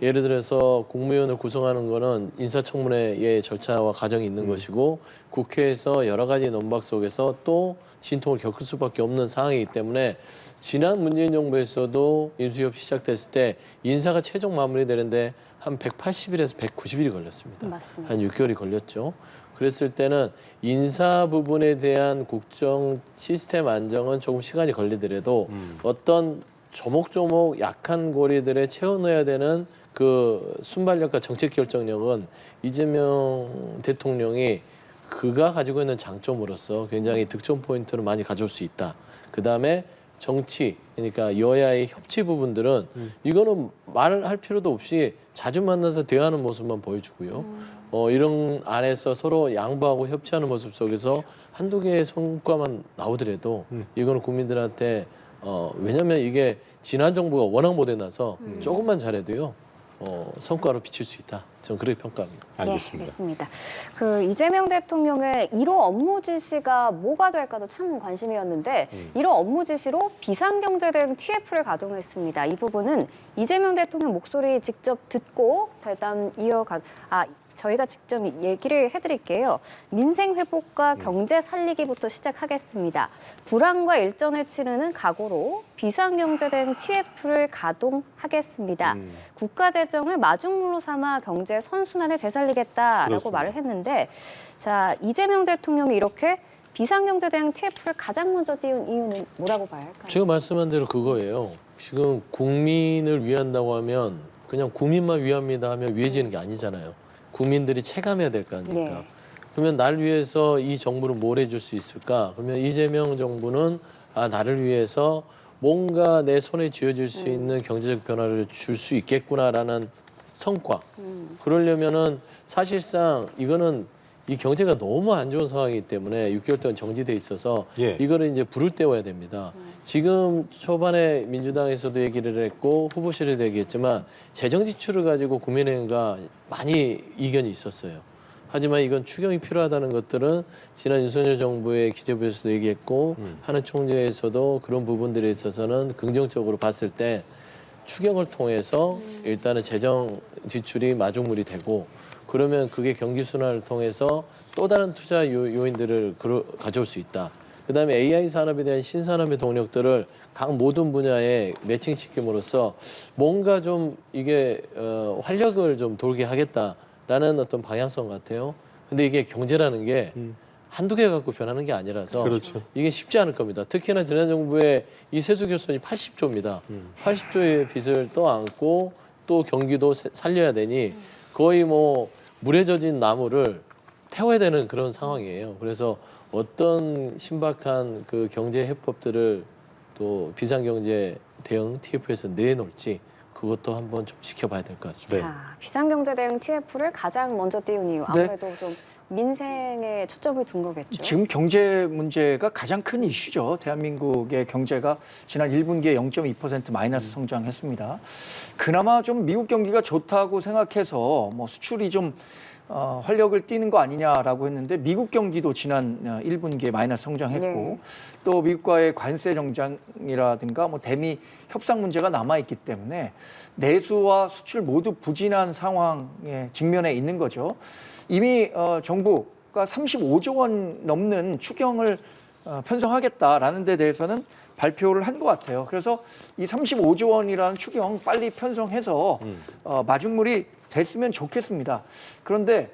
예를 들어서 국무위원을 구성하는 거는 인사청문회의 절차와 과정이 있는 것이고 국회에서 여러 가지 논박 속에서 또 진통을 겪을 수밖에 없는 상황이기 때문에 지난 문재인 정부에서도 인수협 시작됐을 때 인사가 최종 마무리되는데 한 180일에서 190일이 걸렸습니다. 맞습니다. 한 6개월이 걸렸죠. 그랬을 때는 인사 부분에 대한 국정 시스템 안정은 조금 시간이 걸리더라도 어떤 조목조목 약한 고리들에 채워넣어야 되는 그 순발력과 정책 결정력은 이재명 대통령이 그가 가지고 있는 장점으로서 굉장히 득점 포인트를 많이 가져올 수 있다. 그 다음에 정치, 그러니까 여야의 협치 부분들은 이거는 말할 필요도 없이 자주 만나서 대화하는 모습만 보여주고요. 이런 안에서 서로 양보하고 협치하는 모습 속에서 한두 개의 성과만 나오더라도 이거는 국민들한테 왜냐하면 이게 지난 정부가 워낙 못해놔서 조금만 잘해도요. 성과로 비칠 수 있다. 저는 그렇게 평가합니다. 알겠습니다. 네, 알겠습니다. 그 이재명 대통령의 1호 업무 지시가 뭐가 될까도 참 관심이었는데 1호 업무 지시로 비상경제 대응 TF를 가동했습니다. 이 부분은 이재명 대통령 목소리 직접 듣고 대담 저희가 직접 얘기를 해드릴게요. 민생 회복과 경제 살리기부터 시작하겠습니다. 불안과 일전을 치르는 각오로 비상경제 대응 TF를 가동하겠습니다. 국가 재정을 마중물로 삼아 경제 선순환을 되살리겠다라고 그렇습니다. 말을 했는데, 자 이재명 대통령이 이렇게 비상경제 대응 TF를 가장 먼저 띄운 이유는 뭐라고 봐야 할까요? 제가 말씀한 대로 그거예요. 지금 국민을 위한다고 하면 그냥 국민만 위합니다 하면 위해지는 게 아니잖아요. 국민들이 체감해야 될 거 아닙니까? 네. 그러면 날 위해서 이 정부를 뭘 해줄 수 있을까? 그러면 이재명 정부는 나를 위해서 뭔가 내 손에 쥐어질 수 있는 경제적 변화를 줄 수 있겠구나라는 성과. 그러려면은 사실상 이거는 이 경제가 너무 안 좋은 상황이기 때문에 6개월 동안 정지돼 있어서 예. 이거를 이제 불을 때워야 됩니다. 지금 초반에 민주당에서도 얘기를 했고 후보실에도 얘기했지만 재정 지출을 가지고 국민의힘과 많이 이견이 있었어요. 하지만 이건 추경이 필요하다는 것들은 지난 윤석열 정부의 기재부에서도 얘기했고 하는 총재에서도 그런 부분들에 있어서는 긍정적으로 봤을 때 추경을 통해서 일단은 재정 지출이 마중물이 되고 그러면 그게 경기 순환을 통해서 또 다른 투자 요인들을 가져올 수 있다. 그다음에 AI 산업에 대한 신산업의 동력들을 각 모든 분야에 매칭시킴으로써 뭔가 좀 이게 활력을 좀 돌게 하겠다라는 어떤 방향성 같아요. 근데 이게 경제라는 게 한두 개 갖고 변하는 게 아니라서 그렇죠. 이게 쉽지 않을 겁니다. 특히나 지난 정부의 이 세수 결손이 80조입니다. 80조의 빚을 떠안고 또 경기도 살려야 되니 거의 뭐 물에 젖은 나무를 태워야 되는 그런 상황이에요. 그래서 어떤 신박한 그 경제 해법들을 또 비상경제 대응 TF에서 내놓을지 그것도 한번 좀 지켜봐야 될 것 같습니다. 네. 자, 비상경제 대응 TF를 가장 먼저 띄운 이유 아무래도 좀 민생에 초점을 둔 거겠죠. 지금 경제 문제가 가장 큰 이슈죠. 대한민국의 경제가 지난 1분기에 0.2% 마이너스 성장했습니다. 그나마 좀 미국 경기가 좋다고 생각해서 뭐 수출이 좀 활력을 띠는 거 아니냐라고 했는데 미국 경기도 지난 1분기에 마이너스 성장했고 네. 또 미국과의 관세 정장이라든가 뭐 대미 협상 문제가 남아 있기 때문에 내수와 수출 모두 부진한 상황에 직면해 있는 거죠. 이미 정부가 35조 원 넘는 추경을 편성하겠다라는 데 대해서는 발표를 한 것 같아요. 그래서 이 35조 원이라는 추경 빨리 편성해서 마중물이 됐으면 좋겠습니다. 그런데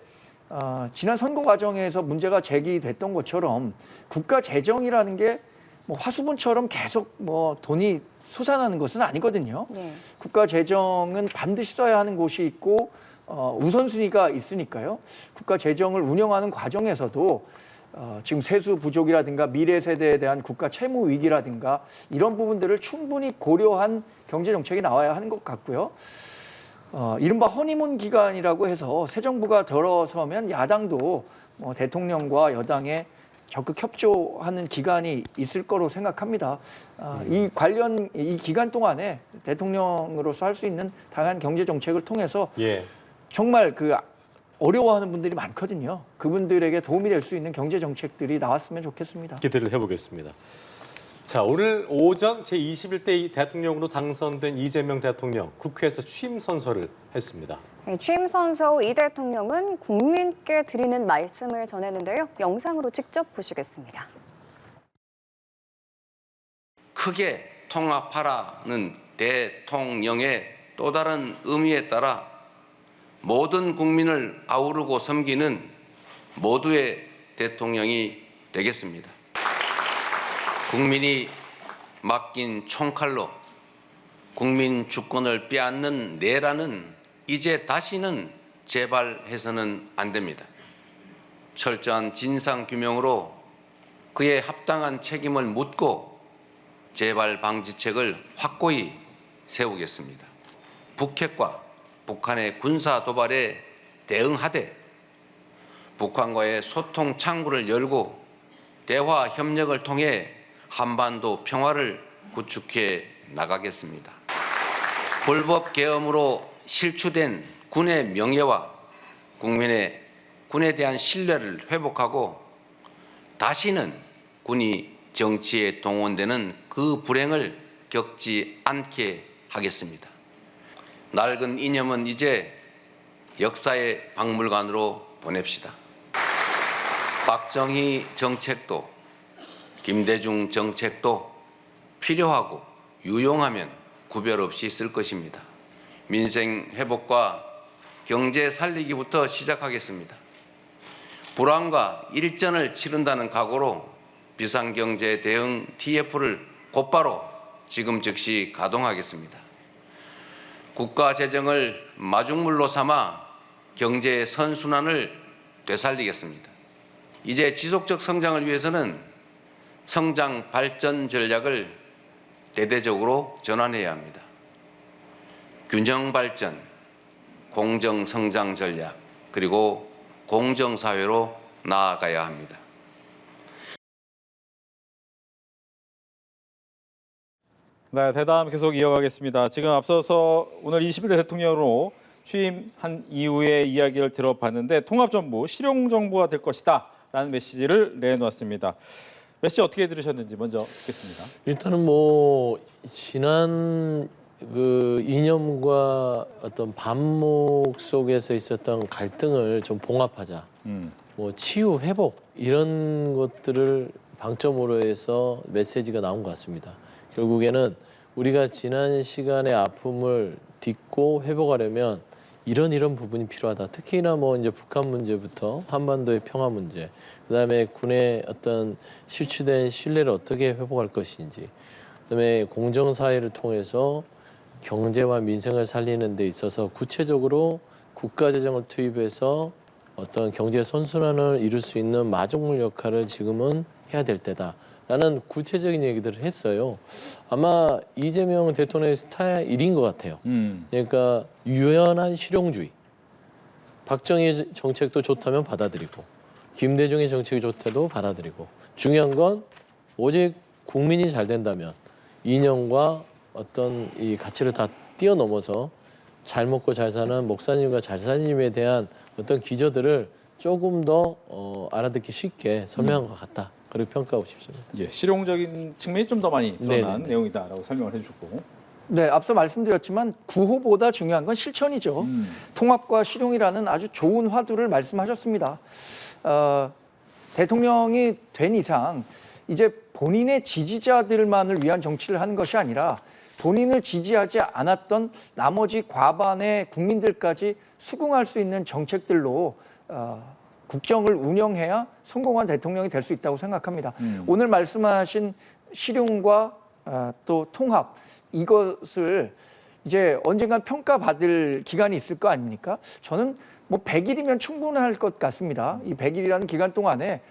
지난 선거 과정에서 문제가 제기됐던 것처럼 국가 재정이라는 게 뭐 화수분처럼 계속 뭐 돈이 솟아나는 것은 아니거든요. 네. 국가 재정은 반드시 써야 하는 곳이 있고 우선순위가 있으니까요. 국가 재정을 운영하는 과정에서도 지금 세수 부족이라든가 미래 세대에 대한 국가 채무 위기라든가 이런 부분들을 충분히 고려한 경제 정책이 나와야 하는 것 같고요. 이른바 허니문 기간이라고 해서 새 정부가 들어서면 야당도 대통령과 여당에 적극 협조하는 기간이 있을 거로 생각합니다. 이 기간 동안에 대통령으로서 할 수 있는 다양한 경제 정책을 통해서 예. 정말 그 어려워하는 분들이 많거든요. 그분들에게 도움이 될 수 있는 경제 정책들이 나왔으면 좋겠습니다. 기대를 해보겠습니다. 자, 오늘 오전 제21대 대통령으로 당선된 이재명 대통령 국회에서 취임 선서를 했습니다. 네, 취임 선서 후 이 대통령은 국민께 드리는 말씀을 전했는데요. 영상으로 직접 보시겠습니다. 크게 통합하라는 대통령의 또 다른 의미에 따라 모든 국민을 아우르고 섬기는 모두의 대통령이 되겠습니다. 국민이 맡긴 총칼로 국민 주권을 빼앗는 내란은 이제 다시는 재발해서는 안 됩니다. 철저한 진상규명으로 그에 합당한 책임을 묻고 재발 방지책을 확고히 세우겠습니다. 북핵과 북한의 군사 도발에 대응하되 북한과의 소통 창구를 열고 대화 협력을 통해 한반도 평화를 구축해 나가겠습니다. 불법 계엄으로 실추된 군의 명예와 군에 대한 신뢰를 회복하고 다시는 군이 정치에 동원되는 그 불행을 겪지 않게 하겠습니다. 낡은 이념은 이제 역사의 박물관으로 보냅시다. 박정희 정책도 김대중 정책도 필요하고 유용하면 구별 없이 쓸 것입니다. 민생 회복과 경제 살리기부터 시작하겠습니다. 불황과 일전을 치른다는 각오로 비상경제 대응 TF를 곧바로 지금 즉시 가동하겠습니다. 국가 재정을 마중물로 삼아 경제의 선순환을 되살리겠습니다. 이제 지속적 성장을 위해서는 성장 발전 전략을 대대적으로 전환해야 합니다. 균형 발전, 공정 성장 전략, 그리고 공정 사회로 나아가야 합니다. 네, 대담 계속 이어가겠습니다. 지금 앞서서 오늘 21대 대통령으로 취임한 이후의 이야기를 들어봤는데 통합정부, 실용정부가 될 것이다 라는 메시지를 내놓았습니다. 메시지 어떻게 들으셨는지 먼저 듣겠습니다. 일단은 뭐 지난 그 이념과 어떤 반목 속에서 있었던 갈등을 좀 봉합하자. 뭐 치유 회복 이런 것들을 방점으로 해서 메시지가 나온 것 같습니다. 결국에는 우리가 지난 시간의 아픔을 딛고 회복하려면 이런 부분이 필요하다. 특히나 뭐 이제 북한 문제부터 한반도의 평화 문제, 그다음에 군의 어떤 실추된 신뢰를 어떻게 회복할 것인지, 그다음에 공정 사회를 통해서 경제와 민생을 살리는 데 있어서 구체적으로 국가 재정을 투입해서 어떤 경제 선순환을 이룰 수 있는 마중물 역할을 지금은 해야 될 때다. 라는 구체적인 얘기들을 했어요. 아마 이재명 대통령의 스타일인 것 같아요. 그러니까 유연한 실용주의. 박정희 정책도 좋다면 받아들이고 김대중의 정책이 좋다도 받아들이고 중요한 건 오직 국민이 잘 된다면 이념과 어떤 이 가치를 다 뛰어넘어서 잘 먹고 잘 사는 목사님과 잘사님에 대한 어떤 기저들을 조금 더 알아듣기 쉽게 설명한 것 같다. 그렇게 평가하고 싶습니다. 예, 실용적인 측면이 좀 더 많이 드러난 네네. 내용이다라고 설명을 해주고. 네, 앞서 말씀드렸지만 구호보다 중요한 건 실천이죠. 통합과 실용이라는 아주 좋은 화두를 말씀하셨습니다. 대통령이 된 이상 이제 본인의 지지자들만을 위한 정치를 하는 것이 아니라 본인을 지지하지 않았던 나머지 과반의 국민들까지 수긍할 수 있는 정책들로 국정을 운영해야 성공한 대통령이 될 수 있다고 생각합니다. 오늘 말씀하신 실용과 또 통합 이것을 이제 언젠간 평가받을 기간이 있을 거 아닙니까? 저는 뭐 100일이면 충분할 것 같습니다. 이 100일이라는 기간 동안에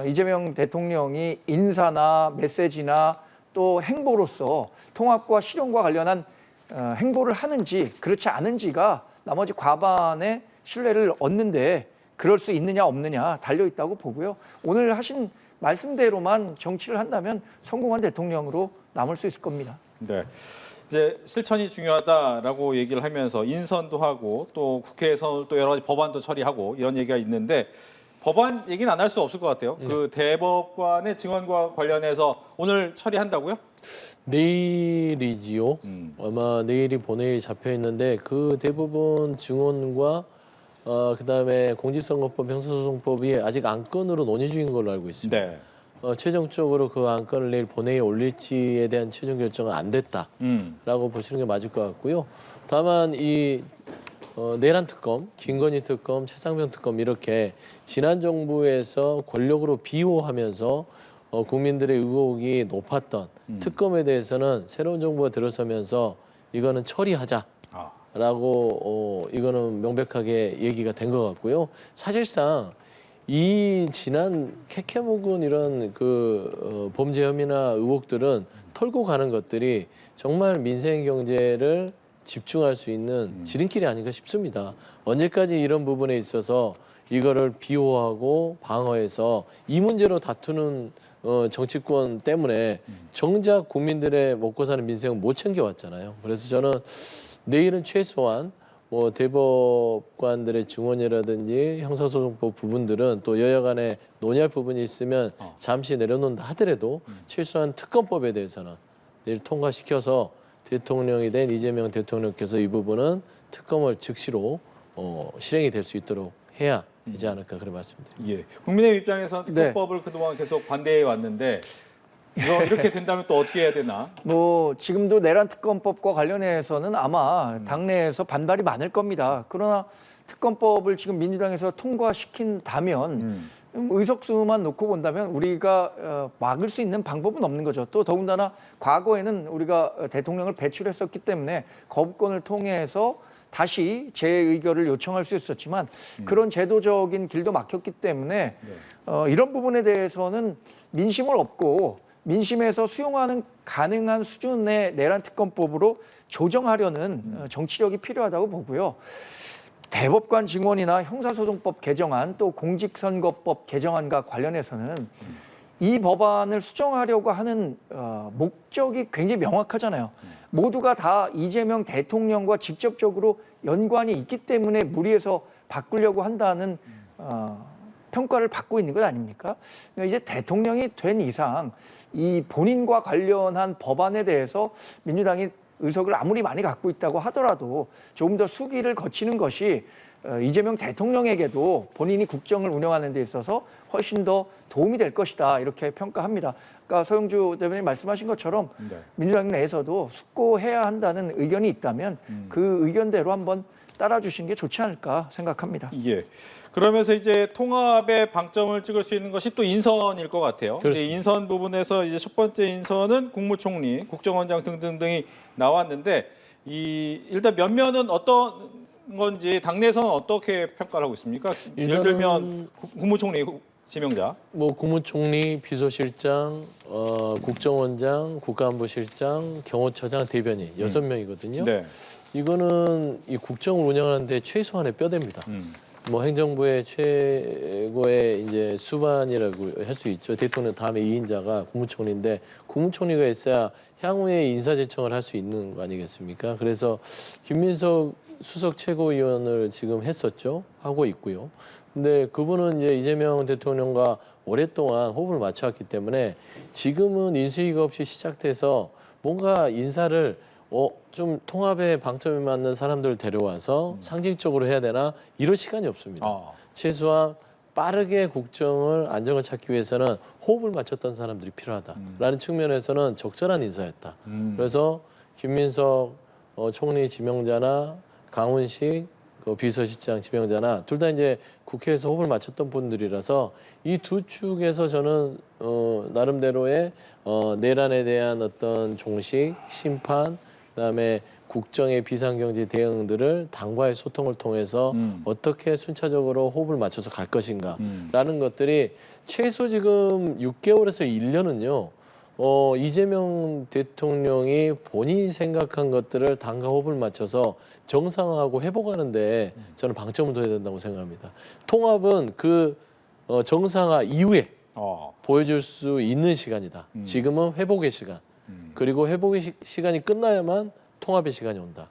이재명 대통령이 인사나 메시지나 또 행보로서 통합과 실용과 관련한 행보를 하는지 그렇지 않은지가 나머지 과반의 신뢰를 얻는데 그럴 수 있느냐 없느냐 달려 있다고 보고요. 오늘 하신 말씀대로만 정치를 한다면 성공한 대통령으로 남을 수 있을 겁니다. 네. 이제 실천이 중요하다라고 얘기를 하면서 인선도 하고 또 국회에서 또 여러 가지 법안도 처리하고 이런 얘기가 있는데 법안 얘기는 안 할 수 없을 것 같아요. 그 대법관의 증언과 관련해서 오늘 처리한다고요? 내일이지요. 아마 내일이 본회의 잡혀 있는데 그 대부분 증언과 그다음에 공직선거법, 형사소송법이 아직 안건으로 논의 중인 걸로 알고 있습니다. 네. 최종적으로 그 안건을 내일 본회의에 올릴지에 대한 최종 결정은 안 됐다라고 보시는 게 맞을 것 같고요. 다만 이 내란 특검, 김건희 특검, 최상병 특검 이렇게 지난 정부에서 권력으로 비호하면서 국민들의 의혹이 높았던 특검에 대해서는 새로운 정부가 들어서면서 이거는 처리하자라고 이거는 명백하게 얘기가 된 것 같고요. 사실상 이 지난 캐캐묵은 이런 그 범죄 혐의나 의혹들은 털고 가는 것들이 정말 민생 경제를 집중할 수 있는 지름길이 아닌가 싶습니다. 언제까지 이런 부분에 있어서 이거를 비호하고 방어해서 이 문제로 다투는 정치권 때문에 정작 국민들의 먹고 사는 민생은 못 챙겨왔잖아요. 그래서 저는 내일은 최소한 뭐 대법관들의 증언이라든지 형사소송법 부분들은 또 여야 간에 논의할 부분이 있으면 잠시 내려놓는다 하더라도 최소한 특검법에 대해서는 내일 통과시켜서 대통령이 된 이재명 대통령께서 이 부분은 특검을 즉시로 실행이 될 수 있도록 해야 되지 않을까 그런 말씀드립니다. 예. 국민의힘 입장에서는 특검법을 그동안 계속 반대해 왔는데 이렇게 된다면 또 어떻게 해야 되나? 뭐 지금도 내란 특검법과 관련해서는 아마 당내에서 반발이 많을 겁니다. 그러나 특검법을 지금 민주당에서 통과시킨다면 의석수만 놓고 본다면 우리가 막을 수 있는 방법은 없는 거죠. 또 더군다나 과거에는 우리가 대통령을 배출했었기 때문에 거부권을 통해서 다시 재의결을 요청할 수 있었지만 그런 제도적인 길도 막혔기 때문에 이런 부분에 대해서는 민심을 얻고 민심에서 수용하는 가능한 수준의 내란 특검법으로 조정하려는 정치력이 필요하다고 보고요. 대법관 증언이나 형사소송법 개정안 또 공직선거법 개정안과 관련해서는 이 법안을 수정하려고 하는 목적이 굉장히 명확하잖아요. 모두가 다 이재명 대통령과 직접적으로 연관이 있기 때문에 무리해서 바꾸려고 한다는 평가를 받고 있는 것 아닙니까? 그러니까 이제 대통령이 된 이상 이 본인과 관련한 법안에 대해서 민주당이 의석을 아무리 많이 갖고 있다고 하더라도 조금 더 수기를 거치는 것이 이재명 대통령에게도 본인이 국정을 운영하는 데 있어서 훨씬 더 도움이 될 것이다 이렇게 평가합니다. 그러니까 서영주 대변인 말씀하신 것처럼 민주당 내에서도 숙고해야 한다는 의견이 있다면 그 의견대로 한번 따라주시는 게 좋지 않을까 생각합니다. 예. 그러면서 이제 통합의 방점을 찍을 수 있는 것이 또 인선일 것 같아요. 이제 인선 부분에서 이제 첫 번째 인선은 국무총리, 국정원장 등등등이 나왔는데 일단 면면은 어떤 건지 당내에서는 어떻게 평가를 하고 있습니까? 예를 들면 국무총리 지명자. 뭐 국무총리, 비서실장, 국정원장, 국가안보실장, 경호처장, 대변인 6명이거든요. 네. 이거는 이 국정을 운영하는데 최소한의 뼈대입니다. 뭐 행정부의 최고의 이제 수반이라고 할 수 있죠. 대통령 다음에 2인자가 국무총리인데 국무총리가 있어야 향후에 인사제청을 할 수 있는 거 아니겠습니까? 그래서 김민석 수석 최고위원을 지금 했었죠. 하고 있고요. 근데 그분은 이제 이재명 대통령과 오랫동안 호흡을 맞춰왔기 때문에 지금은 인수위가 없이 시작돼서 뭔가 인사를 좀 통합의 방점에 맞는 사람들을 데려와서 상징적으로 해야 되나 이럴 시간이 없습니다. 최소한 빠르게 국정을 안정을 찾기 위해서는 호흡을 맞췄던 사람들이 필요하다라는 측면에서는 적절한 인사였다. 그래서 김민석 총리 지명자나 강훈식 비서실장 지명자나 둘 다 이제 국회에서 호흡을 맞췄던 분들이라서 이 두 축에서 저는 나름대로의 내란에 대한 어떤 종식, 심판, 그다음에 국정의 비상경제 대응들을 당과의 소통을 통해서 어떻게 순차적으로 호흡을 맞춰서 갈 것인가라는 것들이 최소 지금 6개월에서 1년은요. 이재명 대통령이 본인이 생각한 것들을 당과 호흡을 맞춰서 정상화하고 회복하는데 저는 방점을 둬야 된다고 생각합니다. 통합은 그 정상화 이후에 보여줄 수 있는 시간이다. 지금은 회복의 시간. 그리고 회복의 시간이 끝나야만 통합의 시간이 온다.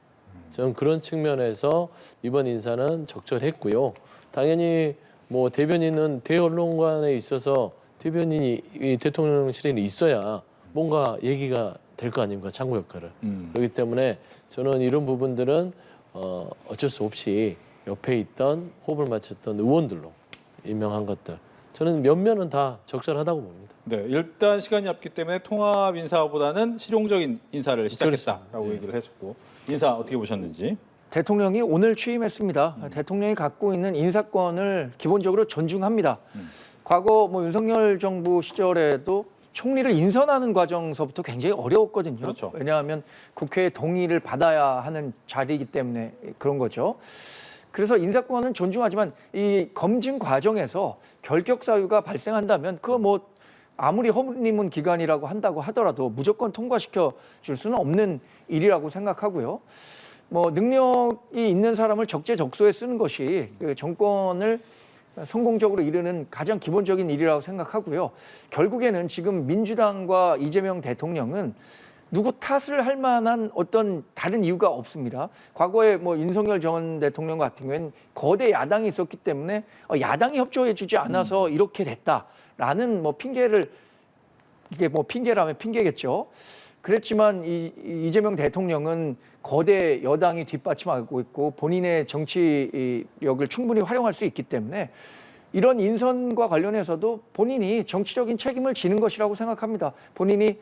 저는 그런 측면에서 이번 인사는 적절했고요. 당연히 뭐 대변인은 대언론관에 있어서 대변인이 이 대통령실에 있어야 뭔가 얘기가 될 거 아닙니까? 참고 역할을. 그렇기 때문에 저는 이런 부분들은 어쩔 수 없이 옆에 있던 호흡을 맞췄던 의원들로 임명한 것들. 저는 면면은 다 적절하다고 봅니다. 네, 일단 시간이 없기 때문에 통합 인사보다는 실용적인 인사를 시작했다라고 얘기를 했었고 인사 어떻게 보셨는지? 대통령이 오늘 취임했습니다. 대통령이 갖고 있는 인사권을 기본적으로 존중합니다. 과거 뭐 윤석열 정부 시절에도 총리를 인선하는 과정서부터 굉장히 어려웠거든요. 그렇죠. 왜냐하면 국회의 동의를 받아야 하는 자리이기 때문에 그런 거죠. 그래서 인사권은 존중하지만 이 검증 과정에서 결격 사유가 발생한다면 그거 뭐 아무리 허물리문 기관이라고 한다고 하더라도 무조건 통과시켜 줄 수는 없는 일이라고 생각하고요. 뭐 능력이 있는 사람을 적재적소에 쓰는 것이 그 정권을 성공적으로 이루는 가장 기본적인 일이라고 생각하고요. 결국에는 지금 민주당과 이재명 대통령은 누구 탓을 할 만한 어떤 다른 이유가 없습니다. 과거에 뭐 윤석열 전 대통령 같은 경우에는 거대 야당이 있었기 때문에 야당이 협조해주지 않아서 이렇게 됐다라는 뭐 핑계를 이게 뭐 핑계라면 핑계겠죠. 그랬지만 이재명 대통령은 거대 여당이 뒷받침하고 있고 본인의 정치력을 충분히 활용할 수 있기 때문에 이런 인선과 관련해서도 본인이 정치적인 책임을 지는 것이라고 생각합니다. 본인이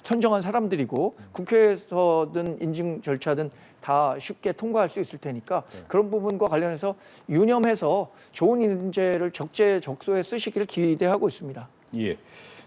선정한 사람들이고 국회에서든 인증 절차든 다 쉽게 통과할 수 있을 테니까 그런 부분과 관련해서 유념해서 좋은 인재를 적재적소에 쓰시기를 기대하고 있습니다. 예.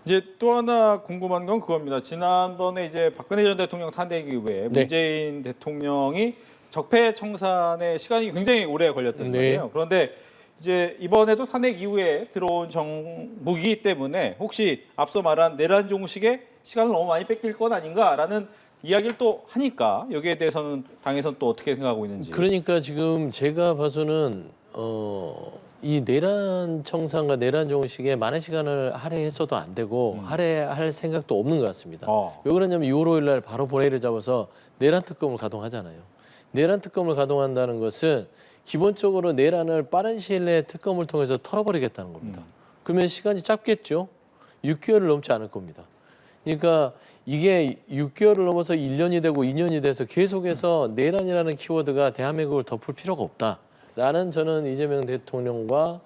이제 또 하나 궁금한 건 그겁니다. 지난번에 이제 박근혜 전 대통령 탄핵 이후에 문재인 대통령이 적폐청산에 시간이 굉장히 오래 걸렸던 거예요. 그런데 이제 이번에도 탄핵 이후에 들어온 정부이기 때문에 혹시 앞서 말한 내란 종식에 시간을 너무 많이 뺏길 건 아닌가라는 이야기를 또 하니까 여기에 대해서는 당에서는 또 어떻게 생각하고 있는지. 그러니까 지금 제가 봐서는 이 내란 청산과 내란 종식에 많은 시간을 할애해서도 안 되고 할애할 생각도 없는 것 같습니다. 왜 그러냐면 6월 5일 날 바로 본회의를 잡아서 내란 특검을 가동하잖아요. 내란 특검을 가동한다는 것은 기본적으로 내란을 빠른 시일 내에 특검을 통해서 털어버리겠다는 겁니다. 그러면 시간이 짧겠죠. 6개월을 넘지 않을 겁니다. 그러니까 이게 6개월을 넘어서 1년이 되고 2년이 돼서 계속해서 내란이라는 키워드가 대한민국을 덮을 필요가 없다라는 저는 이재명 대통령과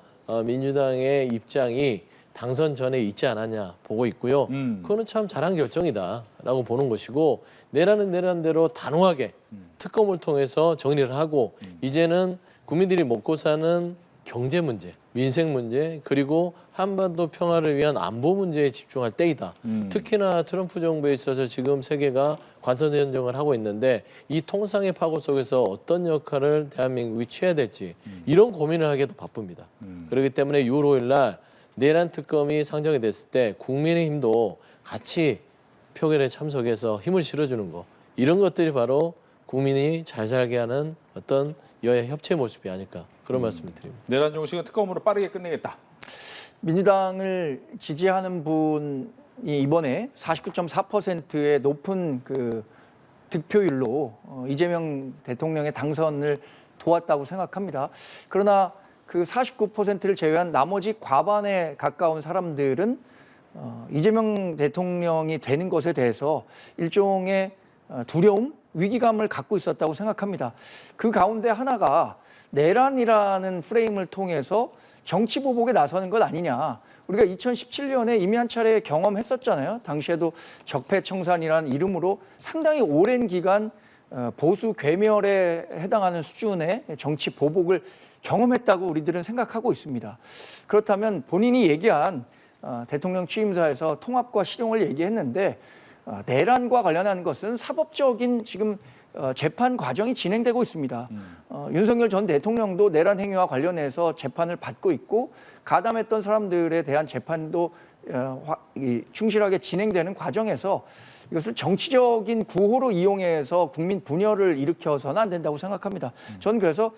민주당의 입장이 당선 전에 있지 않았냐 보고 있고요. 그거는 참 잘한 결정이다라고 보는 것이고 내란은 내란대로 단호하게 특검을 통해서 정리를 하고 이제는 국민들이 먹고 사는 경제 문제, 민생 문제, 그리고 한반도 평화를 위한 안보 문제에 집중할 때이다. 특히나 트럼프 정부에 있어서 지금 세계가 관세 전쟁을 하고 있는데 이 통상의 파고 속에서 어떤 역할을 대한민국이 취해야 될지 이런 고민을 하기도 바쁩니다. 그렇기 때문에 6월 5일 날 내란 특검이 상정이 됐을 때 국민의힘도 같이 표결에 참석해서 힘을 실어주는 거, 이런 것들이 바로 국민이 잘 살게 하는 어떤 여야 협치의 모습이 아닐까, 그런 말씀을 드립니다. 내란 정식은 특검으로 빠르게 끝내겠다. 민주당을 지지하는 분이 이번에 49.4%의 높은 그 득표율로 이재명 대통령의 당선을 도왔다고 생각합니다. 그러나 그 49%를 제외한 나머지 과반에 가까운 사람들은 이재명 대통령이 되는 것에 대해서 일종의 두려움, 위기감을 갖고 있었다고 생각합니다. 그 가운데 하나가 내란이라는 프레임을 통해서 정치 보복에 나서는 것 아니냐. 우리가 2017년에 이미 한 차례 경험했었잖아요. 당시에도 적폐청산이라는 이름으로 상당히 오랜 기간 보수 괴멸에 해당하는 수준의 정치 보복을 경험했다고 우리들은 생각하고 있습니다. 그렇다면 본인이 얘기한 대통령 취임사에서 통합과 실용을 얘기했는데 내란과 관련한 것은 사법적인 지금 재판 과정이 진행되고 있습니다. 윤석열 전 대통령도 내란 행위와 관련해서 재판을 받고 있고 가담했던 사람들에 대한 재판도 충실하게 진행되는 과정에서 이것을 정치적인 구호로 이용해서 국민 분열을 일으켜서는 안 된다고 생각합니다. 저는 그래서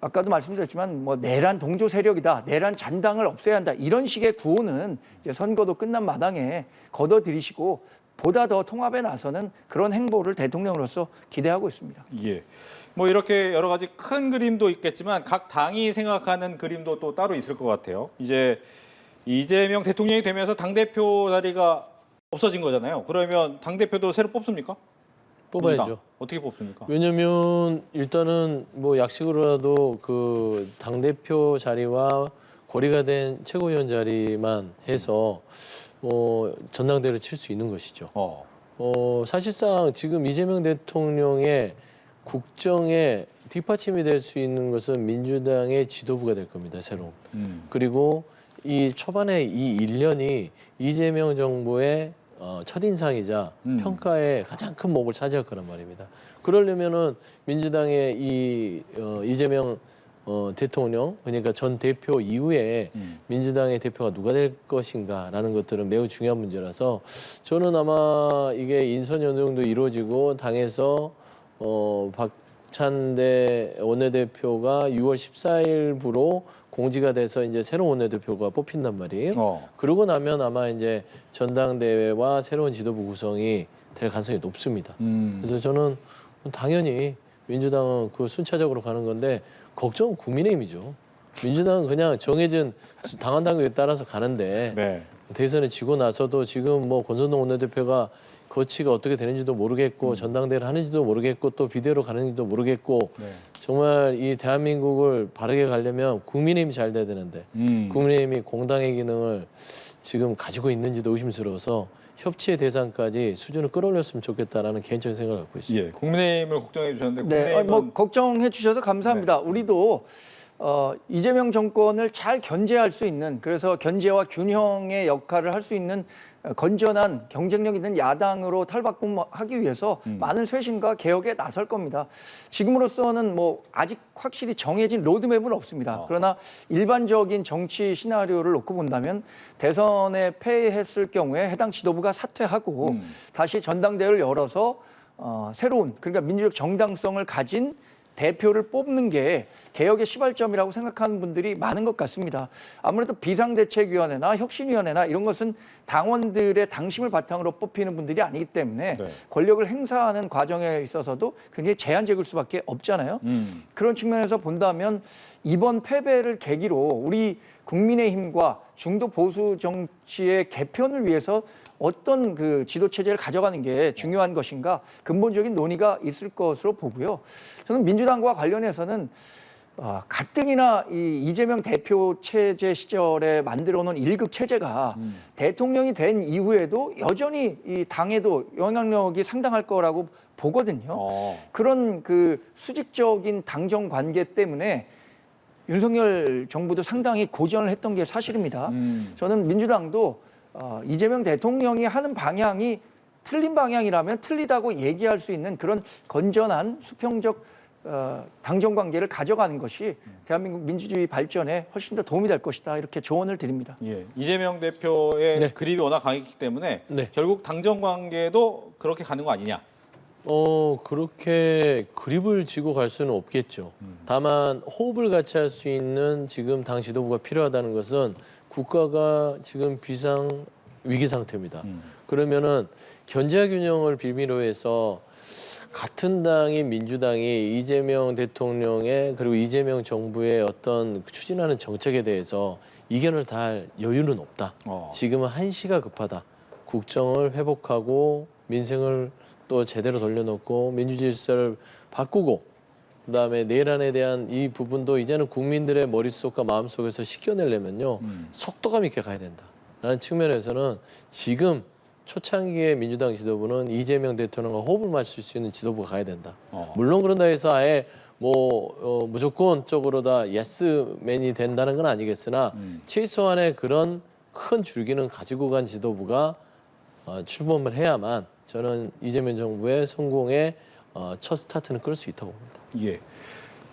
아까도 말씀드렸지만 뭐 내란 동조 세력이다, 내란 잔당을 없애야 한다, 이런 식의 구호는 이제 선거도 끝난 마당에 걷어들이시고 보다 더 통합에 나서는 그런 행보를 대통령으로서 기대하고 있습니다. 예. 뭐 이렇게 여러 가지 큰 그림도 있겠지만 각 당이 생각하는 그림도 또 따로 있을 것 같아요. 이제 이재명 대통령이 되면서 당대표 자리가 없어진 거잖아요. 그러면 당대표도 새로 뽑습니까? 뽑아야죠. 민주당. 어떻게 뽑습니까? 왜냐면 일단은 뭐 약식으로라도 그 당대표 자리와 고리가 된 최고위원 자리만 해서 전당대회를 칠 수 있는 것이죠. 사실상 지금 이재명 대통령의 국정에 뒷받침이 될 수 있는 것은 민주당의 지도부가 될 겁니다, 새로. 그리고 이 초반에 이 1년이 이재명 정부의 첫인상이자 평가에 가장 큰 몫을 차지할 거란 말입니다. 그러려면은 민주당의 이재명 대통령, 그러니까 전 대표 이후에 민주당의 대표가 누가 될 것인가라는 것들은 매우 중요한 문제라서 저는 아마 이게 인선연동도 이루어지고 당에서 박찬대 원내대표가 6월 14일부로 공지가 돼서 이제 새로운 원내대표가 뽑힌단 말이에요. 그러고 나면 아마 이제 전당대회와 새로운 지도부 구성이 될 가능성이 높습니다. 그래서 저는 당연히 민주당은 그 순차적으로 가는 건데 걱정은 국민의힘이죠. 민주당은 그냥 정해진 당헌 당규에 따라서 가는데 네. 대선에 지고 나서도 지금 뭐 권선동 원내대표가 거치가 어떻게 되는지도 모르겠고 전당대회를 하는지도 모르겠고 또 비대로 가는지도 모르겠고 네. 정말 이 대한민국을 바르게 가려면 국민의힘이 잘 돼야 되는데 국민의힘이 공당의 기능을 지금 가지고 있는지도 의심스러워서 협치의 대상까지 수준을 끌어올렸으면 좋겠다라는 개인적인 생각을 갖고 있습니다. 예, 국민의힘을 걱정해 주셨는데 네, 국민의힘은 뭐 걱정해 주셔서 감사합니다. 우리도 이재명 정권을 잘 견제할 수 있는, 그래서 견제와 균형의 역할을 할 수 있는 건전한 경쟁력 있는 야당으로 탈바꿈하기 위해서 많은 쇄신과 개혁에 나설 겁니다. 지금으로서는 뭐 아직 확실히 정해진 로드맵은 없습니다. 그러나 일반적인 정치 시나리오를 놓고 본다면 대선에 패했을 경우에 해당 지도부가 사퇴하고 다시 전당대회를 열어서 새로운, 그러니까 민주적 정당성을 가진 대표를 뽑는 게 개혁의 시발점이라고 생각하는 분들이 많은 것 같습니다. 아무래도 비상대책위원회나 혁신위원회나 이런 것은 당원들의 당심을 바탕으로 뽑히는 분들이 아니기 때문에 네. 권력을 행사하는 과정에 있어서도 굉장히 제한적일 수밖에 없잖아요. 그런 측면에서 본다면 이번 패배를 계기로 우리 국민의힘과 중도 보수 정치의 개편을 위해서 어떤 그 지도 체제를 가져가는 게 중요한 것인가 근본적인 논의가 있을 것으로 보고요. 저는 민주당과 관련해서는 가뜩이나 이 이재명 대표 체제 시절에 만들어놓은 일극 체제가 대통령이 된 이후에도 여전히 이 당에도 영향력이 상당할 거라고 보거든요. 그런 그 수직적인 당정 관계 때문에 윤석열 정부도 상당히 고전을 했던 게 사실입니다. 저는 민주당도 이재명 대통령이 하는 방향이 틀린 방향이라면 틀리다고 얘기할 수 있는 그런 건전한 수평적 당정 관계를 가져가는 것이 대한민국 민주주의 발전에 훨씬 더 도움이 될 것이다. 이렇게 조언을 드립니다. 예, 이재명 대표의 네. 그립이 워낙 강했기 때문에 네. 결국 당정 관계도 그렇게 가는 거 아니냐. 그렇게 그립을 지고 갈 수는 없겠죠. 다만 호흡을 같이 할 수 있는 지금 당 지도부가 필요하다는 것은 국가가 지금 비상 위기 상태입니다. 그러면은 견제 균형을 빌미로 해서 같은 당인 민주당이 이재명 대통령의 그리고 이재명 정부의 어떤 추진하는 정책에 대해서 이견을 다 할 여유는 없다. 지금은 한시가 급하다. 국정을 회복하고 민생을 또 제대로 돌려놓고 민주질서를 바꾸고 그다음에 내란에 대한 이 부분도 이제는 국민들의 머릿속과 마음속에서 씻겨내려면요. 속도감 있게 가야 된다라는 측면에서는 지금 초창기의 민주당 지도부는 이재명 대통령과 호흡을 맞출 수 있는 지도부가 가야 된다. 물론 그런다 해서 아예 무조건적으로 다 예스맨이 된다는 건 아니겠으나 최소한의 그런 큰 줄기는 가지고 간 지도부가 출범을 해야만 저는 이재명 정부의 성공의 첫 스타트는 끌 수 있다고 봅니다. 예.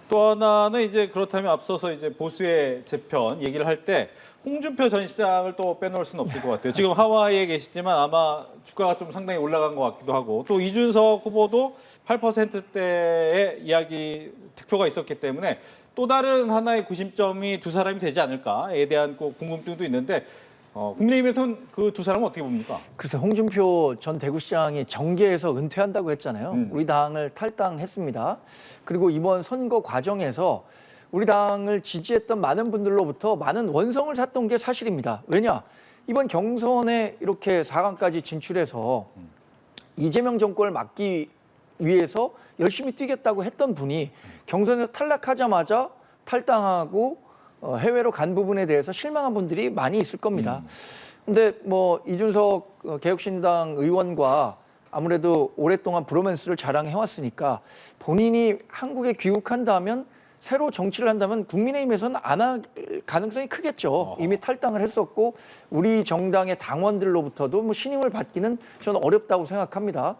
또 하나는 이제 그렇다면 앞서서 이제 보수의 재편 얘기를 할 때 홍준표 전 시장을 또 빼놓을 수는 없을 것 같아요. 지금 하와이에 계시지만 아마 주가가 좀 상당히 올라간 것 같기도 하고 또 이준석 후보도 8%대의 이야기 득표가 있었기 때문에 또 다른 하나의 구심점이 두 사람이 되지 않을까에 대한 꼭 궁금증도 있는데 국민의힘에서는 그 두 사람은 어떻게 봅니까? 글쎄 홍준표 전 대구시장이 정계에서 은퇴한다고 했잖아요. 우리 당을 탈당했습니다. 그리고 이번 선거 과정에서 우리 당을 지지했던 많은 분들로부터 많은 원성을 샀던 게 사실입니다. 왜냐? 이번 경선에 이렇게 4강까지 진출해서 이재명 정권을 막기 위해서 열심히 뛰겠다고 했던 분이 경선에서 탈락하자마자 탈당하고 해외로 간 부분에 대해서 실망한 분들이 많이 있을 겁니다. 근데 뭐 이준석 개혁신당 의원과 아무래도 오랫동안 브로맨스를 자랑해왔으니까 본인이 한국에 귀국한다면 새로 정치를 한다면 국민의힘에서는 안 할 가능성이 크겠죠. 이미 탈당을 했었고 우리 정당의 당원들로부터도 뭐 신임을 받기는 저는 어렵다고 생각합니다.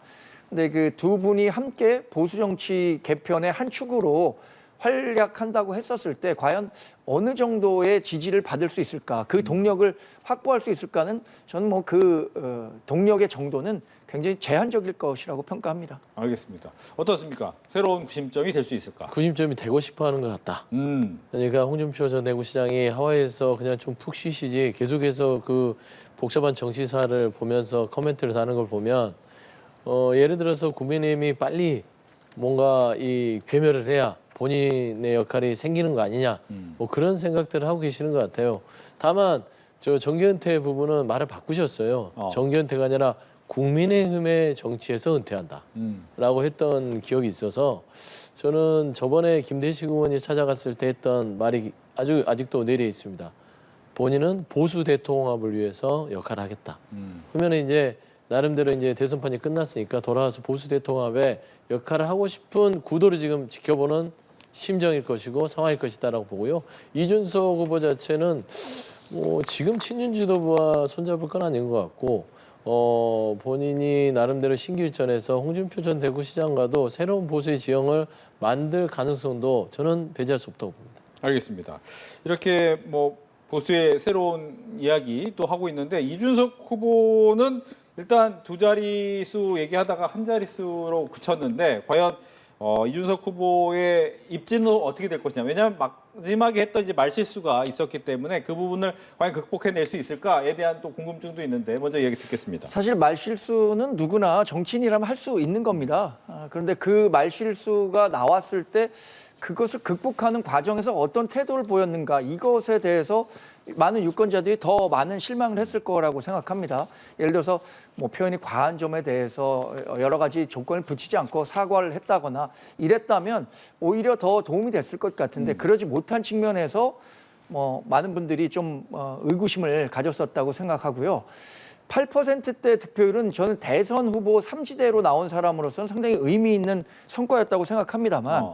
근데 그 두 분이 함께 보수 정치 개편의 한 축으로 활약한다고 했었을 때 과연 어느 정도의 지지를 받을 수 있을까, 그 동력을 확보할 수 있을까는 저는 뭐 그 동력의 정도는 굉장히 제한적일 것이라고 평가합니다. 알겠습니다. 어떻습니까? 새로운 구심점이 될 수 있을까? 구심점이 되고 싶어하는 것 같다. 그러니까 홍준표 전 대구시장이 하와이에서 그냥 좀 푹 쉬시지 계속해서 그 복잡한 정치사를 보면서 코멘트를 다는 걸 보면 예를 들어서 국민의힘이 빨리 뭔가 이 괴멸을 해야 본인의 역할이 생기는 거 아니냐 뭐 그런 생각들을 하고 계시는 것 같아요. 다만 저 정계은퇴 부분은 말을 바꾸셨어요. 정계은퇴가 아니라 국민의힘의 정치에서 은퇴한다라고 했던 기억이 있어서 저는 저번에 김대식 의원이 찾아갔을 때 했던 말이 아직도 내리에 있습니다. 본인은 보수 대통합을 위해서 역할을 하겠다. 그러면 이제 나름대로 이제 대선판이 끝났으니까 돌아와서 보수 대통합의 역할을 하고 싶은 구도를 지금 지켜보는 심정일 것이고 상황일 것이다라고 보고요. 이준석 후보 자체는 지금 친윤 지도부와 손잡을 건 아닌 것 같고 본인이 나름대로 신길전에서 홍준표 전 대구시장과도 새로운 보수의 지형을 만들 가능성도 저는 배제할 수 없다고 봅니다. 알겠습니다. 이렇게 뭐 보수의 새로운 이야기 또 하고 있는데 이준석 후보는 일단 두 자릿수 얘기하다가 한 자릿수로 그쳤는데 과연 이준석 후보의 입지는 어떻게 될 것이냐. 왜냐하면 마지막에 했던 이제 말실수가 있었기 때문에 그 부분을 과연 극복해낼 수 있을까에 대한 또 궁금증도 있는데 먼저 얘기 듣겠습니다. 사실 말실수는 누구나 정치인이라면 할 수 있는 겁니다. 그런데 그 말실수가 나왔을 때 그것을 극복하는 과정에서 어떤 태도를 보였는가 이것에 대해서 많은 유권자들이 더 많은 실망을 했을 거라고 생각합니다. 예를 들어서 뭐 표현이 과한 점에 대해서 여러 가지 조건을 붙이지 않고 사과를 했다거나 이랬다면 오히려 더 도움이 됐을 것 같은데 그러지 못한 측면에서 뭐 많은 분들이 좀 의구심을 가졌었다고 생각하고요. 8%대 득표율은 저는 대선 후보 3지대로 나온 사람으로서는 상당히 의미 있는 성과였다고 생각합니다만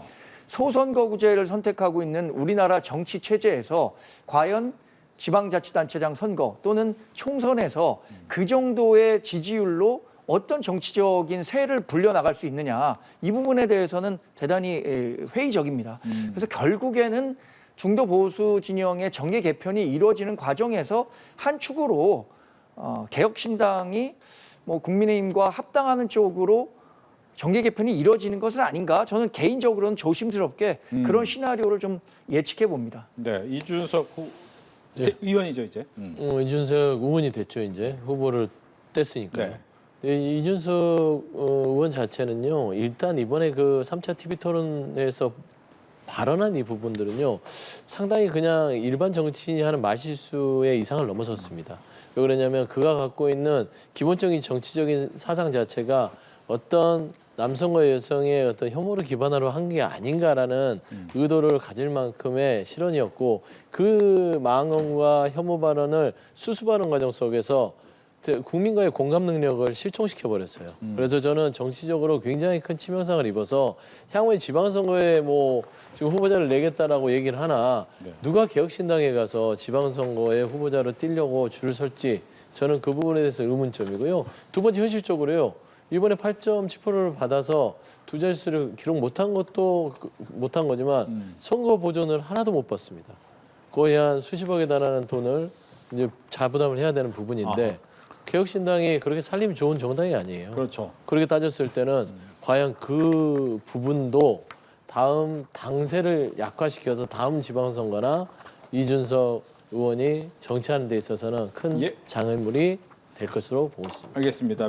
소선거구제를 선택하고 있는 우리나라 정치 체제에서 과연 지방자치단체장 선거 또는 총선에서 그 정도의 지지율로 어떤 정치적인 세를 불려나갈 수 있느냐, 이 부분에 대해서는 대단히 회의적입니다. 그래서 결국에는 중도 보수 진영의 정계 개편이 이루어지는 과정에서 한 축으로 개혁신당이 뭐 국민의힘과 합당하는 쪽으로 정계 개편이 이루어지는 것은 아닌가, 저는 개인적으로는 조심스럽게 그런 시나리오를 좀 예측해 봅니다. 네, 이준석 의원이죠 이제. 이준석 의원이 됐죠, 이제 후보를 뗐으니까요. 네. 이준석 의원 자체는요, 일단 이번에 그 3차 TV 토론에서 발언한 이 부분들은요, 상당히 그냥 일반 정치인이 하는 말실수의 이상을 넘어섰습니다. 왜 그러냐면 그가 갖고 있는 기본적인 정치적인 사상 자체가 어떤 남성과 여성의 어떤 혐오를 기반으로 한 게 아닌가라는 의도를 가질 만큼의 실언이었고, 그 망언과 혐오 발언을 수습하는 과정 속에서 국민과의 공감 능력을 실종시켜 버렸어요. 그래서 저는 정치적으로 굉장히 큰 치명상을 입어서 향후에 지방선거에 뭐 지금 후보자를 내겠다라고 얘기를 하나, 누가 개혁신당에 가서 지방선거에 후보자로 뛰려고 줄을 설지, 저는 그 부분에 대해서 의문점이고요. 두 번째, 현실적으로요, 이번에 8.7%를 받아서 두 자릿수를 기록 못한 것도 못한 거지만 선거 보존을 하나도 못 받습니다. 거의 한 수십억에 달하는 돈을 이제 자부담을 해야 되는 부분인데, 개혁신당이 그렇게 살림이 좋은 정당이 아니에요. 그렇죠. 그렇게 따졌을 때는 과연 그 부분도 다음 당세를 약화시켜서 다음 지방선거나 이준석 의원이 정치하는 데 있어서는 큰 장애물이 될 것으로 보고 있습니다. 알겠습니다.